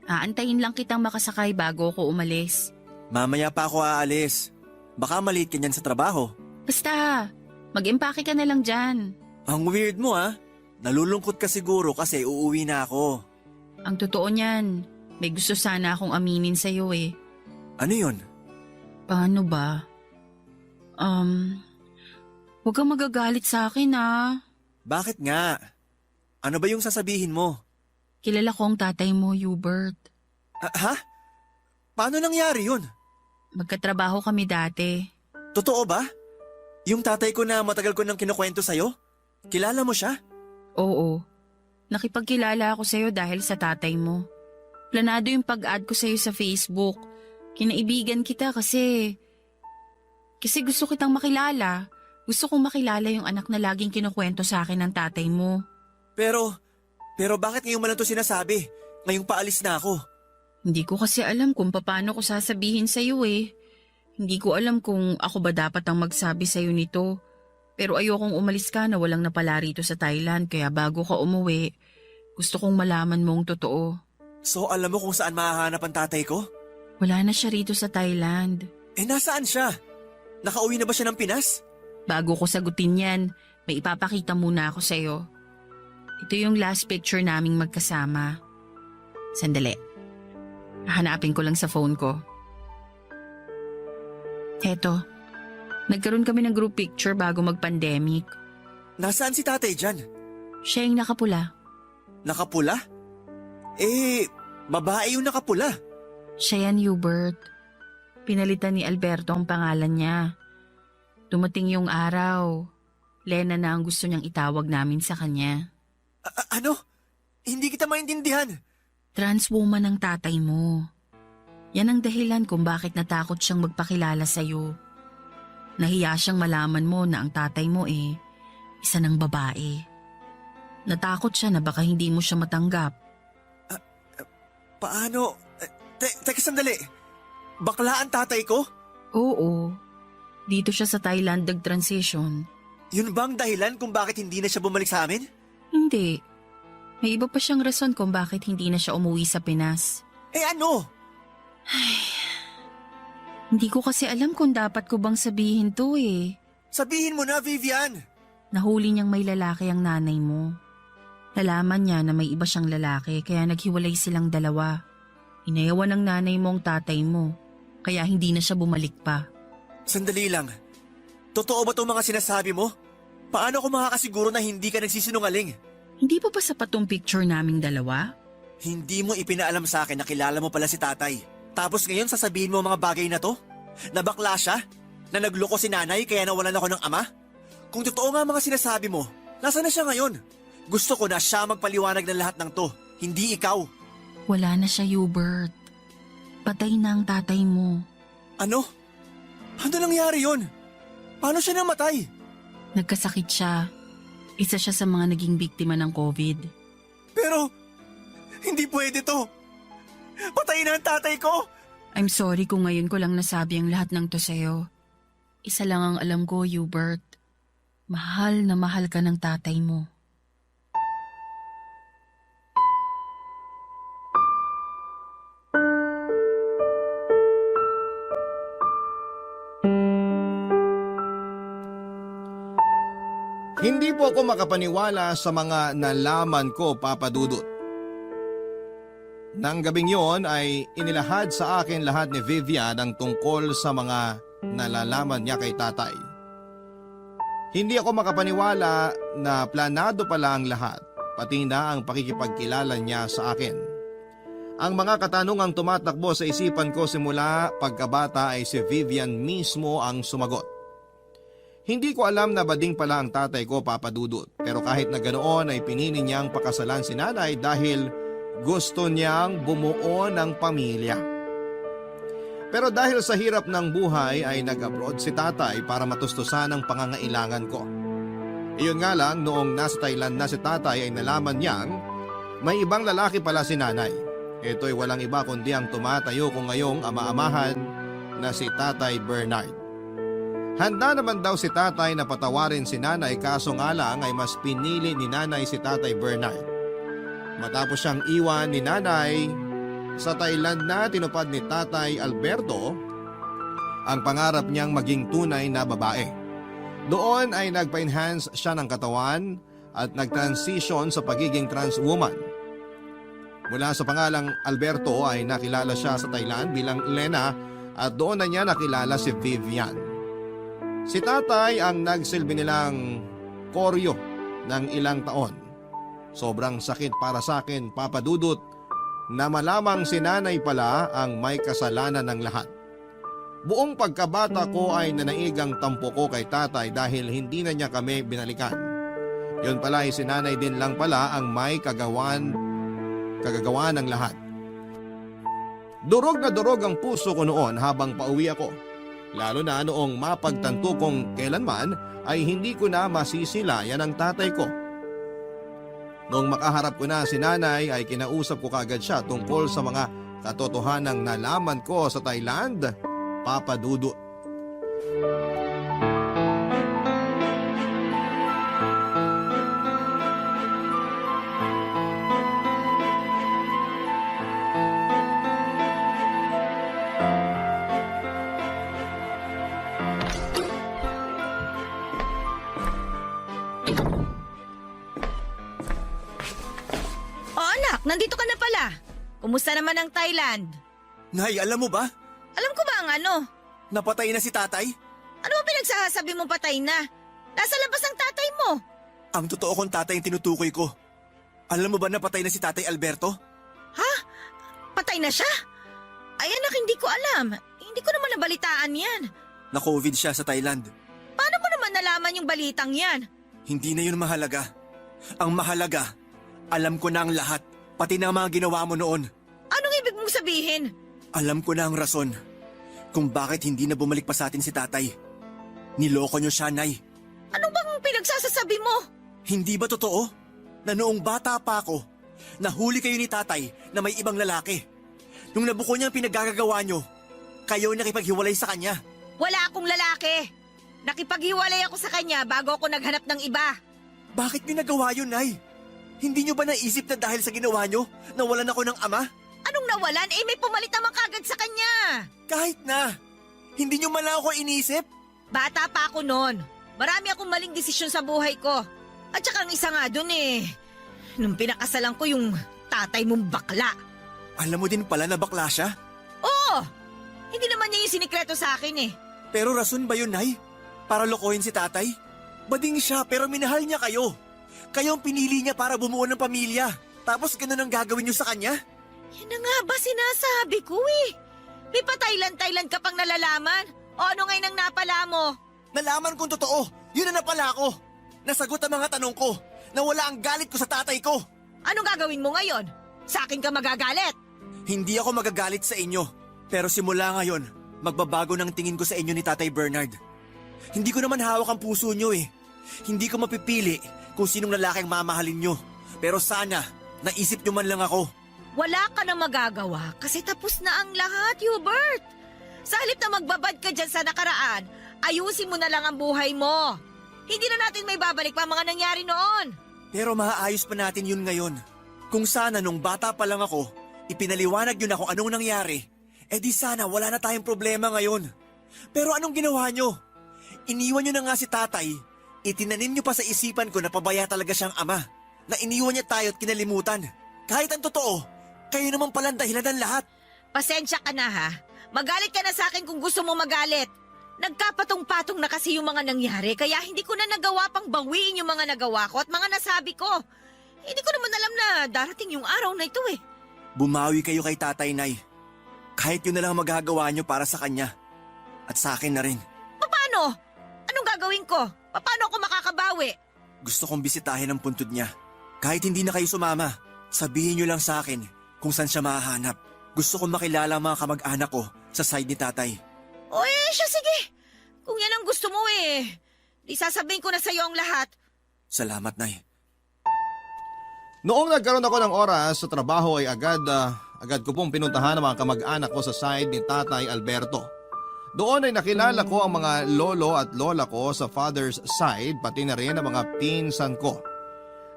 Aantayin lang kitang makasakay bago ako umalis. Mamaya pa ako aalis. Baka maliit ka niyan sa trabaho. Basta, mag-impake ka na lang dyan. Ang weird mo ah. Nalulungkot ka siguro kasi uuwi na ako. Ang totoo niyan, may gusto sana akong aminin sa'yo eh. Ano yun? Paano ba? Huwag kang magagalit sa akin ah. Bakit nga? Ano ba yung sasabihin mo? Kilala ko ang tatay mo, Hubert. Ha? Paano nangyari yun? Magkatrabaho kami dati. Totoo ba? Yung tatay ko na matagal ko nang kinukwento sa'yo? Kilala mo siya? Oo. Nakipagkilala ako sa'yo dahil sa tatay mo. Planado yung pag-add ko sa'yo sa Facebook. Kinaibigan kita kasi gusto kitang makilala. Gusto kong makilala yung anak na laging kinukwento sa akin ng tatay mo. Pero bakit ngayon mo lang ito sinasabi? Ngayong paalis na ako. Hindi ko kasi alam kung paano ko sasabihin sa'yo eh. Hindi ko alam kung ako ba dapat ang magsabi sa'yo nito. Pero ayokong umalis ka na walang napala rito sa Thailand kaya bago ka umuwi, gusto kong malaman mong totoo. So alam mo kung saan mahahanap ang tatay ko? Wala na siya rito sa Thailand. Nasaan siya? Nakauwi na ba siya ng Pinas? Bago ko sagutin yan, may ipapakita muna ako sa'yo. Ito yung last picture naming magkasama. Sandali. Hanapin ko lang sa phone ko. Eto. Nagkaroon kami ng group picture bago mag-pandemic. Nasaan si tatay dyan? Siya yung nakapula. Nakapula? Babae yung nakapula. Siya yan, Hubert. Pinalitan ni Alberto ang pangalan niya. Dumating yung araw. Lena na ang gusto niyang itawag namin sa kanya. Ano? Hindi kita maintindihan. Trans woman ang tatay mo. Yan ang dahilan kung bakit natakot siyang magpakilala sa'yo. Nahiya siyang malaman mo na ang tatay mo isa ng babae. Natakot siya na baka hindi mo siya matanggap. Paano? Teka sandali. Bakla ang tatay ko? Oo. Dito siya sa Thailand nag-transition. Yun bang dahilan kung bakit hindi na siya bumalik sa amin? Hindi. May iba pa siyang rason kung bakit hindi na siya umuwi sa Pinas. Ano? Hindi ko kasi alam kung dapat ko bang sabihin to eh. Sabihin mo na, Vivian! Nahuli niyang may lalaki ang nanay mo. Nalaman niya na may iba siyang lalaki kaya naghiwalay silang dalawa. Inayawan ng nanay mo ang tatay mo, kaya hindi na siya bumalik pa. Sandali lang. Totoo ba itong mga sinasabi mo? Paano ko makakasiguro na hindi ka nagsisinungaling? Hindi pa ba sapat tong picture naming dalawa? Hindi mo ipinaalam sa akin na kilala mo pala si tatay. Tapos ngayon sasabihin mo ang mga bagay na to? Na bakla siya? Na nagloko si nanay kaya nawalan ako ng ama? Kung totoo nga mga sinasabi mo, nasa na siya ngayon? Gusto ko na siya magpaliwanag ng lahat ng to, hindi ikaw. Wala na siya, Hubert. Patay na ang tatay mo. Ano? Ano nangyari yun? Paano siya namatay? Nagkasakit siya. Isa siya sa mga naging biktima ng COVID. Pero, hindi pwede to. Patay na ang tatay ko. I'm sorry kung ngayon ko lang nasabi ang lahat ng to sa'yo. Isa lang ang alam ko, Hubert. Mahal na mahal ka ng tatay mo. Hindi po ako makapaniwala sa mga nalaman ko, Papa Dudut. Nang gabing yon ay inilahad sa akin lahat ni Vivian ang tungkol sa mga nalalaman niya kay tatay. Hindi ako makapaniwala na planado pala ang lahat, pati na ang pakikipagkilala niya sa akin. Ang mga katanungang tumatakbo sa isipan ko simula pagkabata ay si Vivian mismo ang sumagot. Hindi ko alam na bading pala ang tatay ko, Papa Dudut, pero kahit na ganoon ay pinili niyang pakasalan si nanay dahil gusto niyang bumuo ng pamilya. Pero dahil sa hirap ng buhay ay nag-abroad si tatay para matustusan ang pangangailangan ko. Iyon nga lang, noong nasa Thailand na si tatay ay nalaman niyang may ibang lalaki pala si nanay. Ito'y walang iba kundi ang tumatayo ko ngayong ama-amahan na si Tatay Bernard. Handa naman daw si tatay na patawarin si nanay, kaso nga lang ay mas pinili ni nanay si Tatay Bernard. Matapos siyang iwan ni nanay sa Thailand na tinupad ni Tatay Alberto ang pangarap niyang maging tunay na babae. Doon ay nagpa-enhance siya ng katawan at nag-transition sa pagiging trans woman. Mula sa pangalang Alberto ay nakilala siya sa Thailand bilang Lena at doon na niya nakilala si Vivian. Si tatay ang nagsilbi nilang koryo ng ilang taon. Sobrang sakit para sa akin, Papa Dudut, na malamang si nanay pala ang may kasalanan ng lahat. Buong pagkabata ko ay nanaig ang tampo ko kay tatay dahil hindi na niya kami binalikan. Yun pala ay si nanay din lang pala ang may kagagawan ng lahat. Durog na durog ang puso ko noon habang pauwi ako. Lalo na noong mapagtanto kong kailanman ay hindi ko na masisilayan ang tatay ko. Noong makaharap ko na si nanay ay kinausap ko kaagad siya tungkol sa mga katotohanang nalaman ko sa Thailand, Papa Dudut. Nandito ka na pala. Kumusta naman ang Thailand? Nay, alam mo ba? Alam ko ba ang ano? Napatay na si tatay? Ano ba pinagsasabi mong patay na? Nasa labas ang tatay mo. Ang totoo kong tatay ang tinutukoy ko. Alam mo ba napatay na si Tatay Alberto? Ha? Patay na siya? Ay anak, hindi ko alam. Hindi ko naman nabalitaan yan. Na-COVID siya sa Thailand. Paano mo naman nalaman yung balitang yan? Hindi na yun mahalaga. Ang mahalaga, alam ko na ang lahat. Pati na ang mga ginawa mo noon. Anong ibig mong sabihin? Alam ko na ang rason kung bakit hindi na bumalik pa sa atin si tatay. Niloko niyo siya, Nay. Ano bang pinagsasasabi mo? Hindi ba totoo na noong bata pa ako, nahuli kayo ni tatay na may ibang lalaki? Nung nabuko niya ang pinaggagawa niyo, kayo nakipaghiwalay sa kanya. Wala akong lalaki. Nakipaghiwalay ako sa kanya bago ako naghanap ng iba. Bakit niyo nagawa yun, Nay? Hindi niyo ba naisip na dahil sa ginawa niyo, nawalan ako ng ama? Anong nawalan? Eh may pumalit naman kagad sa kanya. Kahit na. Hindi niyo man lang ako inisip? Bata pa ako noon. Marami akong maling desisyon sa buhay ko. At saka ang isa nga dun eh. Nung pinakasalan ko yung tatay mong bakla. Alam mo din pala na bakla siya? Oo! Hindi naman niya yung sinikreto sa akin eh. Pero rason ba yun, Nay? Para lokohin si tatay? Bading siya pero minahal niya kayo. Kayo ang pinili niya para bumuo ng pamilya. Tapos ganun ang gagawin niyo sa kanya? Yan na nga ba sinasabi ko eh. May pa-Thailand ka pang nalalaman? O ano ngayon ang napala mo? Nalaman kong totoo. Yun na napala ko. Nasagot ang mga tanong ko. Nawala ang galit ko sa tatay ko. Anong gagawin mo ngayon? Sa akin ka magagalit? Hindi ako magagalit sa inyo. Pero simula ngayon, magbabago ng tingin ko sa inyo ni Tatay Bernard. Hindi ko naman hawak ang puso nyo eh. Hindi ko mapipili kung sinong lalaki ang mamahalin nyo. Pero sana, naisip nyo man lang ako. Wala ka na magagawa kasi tapos na ang lahat, Hubert. Sa halip na magbabad ka dyan sa nakaraan, Ayusin mo na lang ang buhay mo. Hindi na natin may babalik pa ang mga nangyari noon. Pero maaayos pa natin yun ngayon. Kung sana nung bata pa lang ako, ipinaliwanag yun na kung anong nangyari, di sana wala na tayong problema ngayon. Pero anong ginawa nyo? Iniwan nyo na nga si tatay. Itinanim nyo pa sa isipan ko na pabaya talaga siyang ama. Na iniwan niya tayo at kinalimutan. Kahit ang totoo, kayo naman palang dahilan ng lahat. Pasensya ka na ha. Magalit ka na sa akin kung gusto mo magalit. Nagkapatong-patong na kasi yung mga nangyari kaya hindi ko na nagawa pang bawiin yung mga nagawa ko at mga nasabi ko. Hindi ko naman alam na darating yung araw na ito eh. Bumawi kayo kay tatay, Nay. Kahit yun na lang magagawa nyo para sa kanya. At sa akin na rin. Paano? Anong gagawin ko? Paano ako makakabawi? Gusto kong bisitahin ang puntod niya. Kahit hindi na kayo sumama, sabihin nyo lang sa akin kung saan siya mahahanap. Gusto kong makilala ang mga kamag-anak ko sa side ni tatay. O siya sige. Kung yan ang gusto mo di sasabihin ko na sa'yo ang lahat. Salamat, Nay. Noong nagkaroon ako ng oras sa trabaho ay agad ko pong pinuntahan ang mga kamag-anak ko sa side ni Tatay Alberto. Doon ay nakilala ko ang mga lolo at lola ko sa father's side pati na rin ang mga pinsan ko.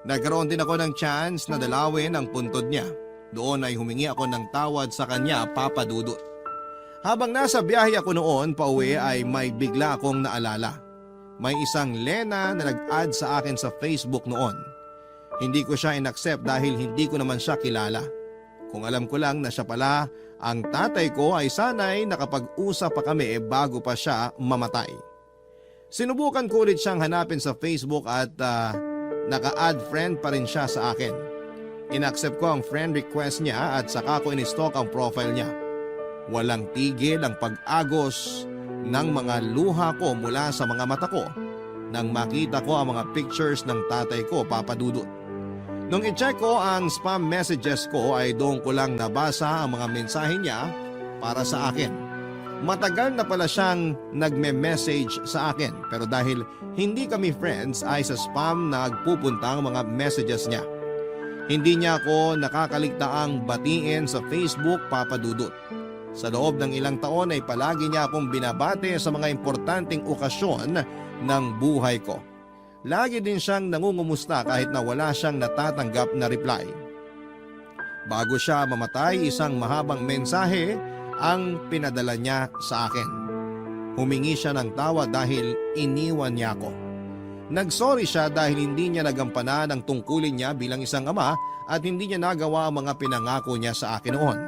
Nagkaroon din ako ng chance na dalawin ang puntod niya. Doon ay humingi ako ng tawad sa kanya, Papa Dudut. Habang nasa biyahe ako noon pauwi ay may bigla akong naalala. May isang Lena na nag-add sa akin sa Facebook noon. Hindi ko siya in-accept dahil hindi ko naman siya kilala. Kung alam ko lang na siya pala ang tatay ko ay sanay nakapag-usap pa kami bago pa siya mamatay. Sinubukan ko ulit siyang hanapin sa Facebook at naka-add friend pa rin siya sa akin. In-accept ko ang friend request niya at saka ko in-stalk ang profile niya. Walang tigil ang pag-agos ng mga luha ko mula sa mga mata ko nang makita ko ang mga pictures ng tatay ko, Papa Dudut. Nung i-check ko ang spam messages ko ay doon ko lang nabasa ang mga mensahe niya para sa akin. Matagal na pala siyang nagme-message sa akin pero dahil hindi kami friends ay sa spam nagpupunta ang mga messages niya. Hindi niya ako nakakaligtaang batiin sa Facebook, Papa Dudut. Sa loob ng ilang taon ay palagi niya akong binabate sa mga importanteng okasyon ng buhay ko. Lagi din siyang nangungumusta kahit na wala siyang natatanggap na reply. Bago siya mamatay, isang mahabang mensahe ang pinadala niya sa akin. Humingi siya ng tawad dahil iniwan niya ako. Nagsorry siya dahil hindi niya nagampanan ang tungkulin niya bilang isang ama at hindi niya nagawa ang mga pinangako niya sa akin noon.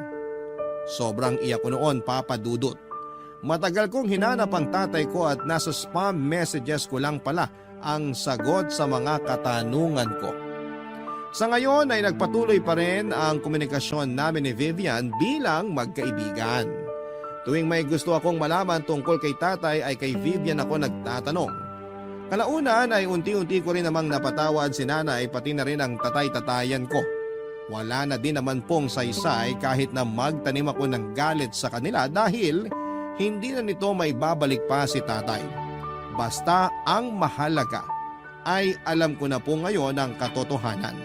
Sobrang iyak ko noon, Papa Dudut. Matagal kong hinanap ang tatay ko at nasa spam messages ko lang pala ang sagot sa mga katanungan ko. Sa ngayon ay nagpatuloy pa rin ang komunikasyon namin ni Vivian bilang magkaibigan. Tuwing may gusto akong malaman tungkol kay tatay ay kay Vivian ako nagtatanong. Kalaunan ay unti-unti ko rin namang napatawad si nanay pati na rin ang tatay-tatayan ko. Wala na din naman pong saysay kahit na magtanim ako ng galit sa kanila dahil hindi na nito may babalik pa si tatay. Basta ang mahalaga ay alam ko na po ngayon ang katotohanan.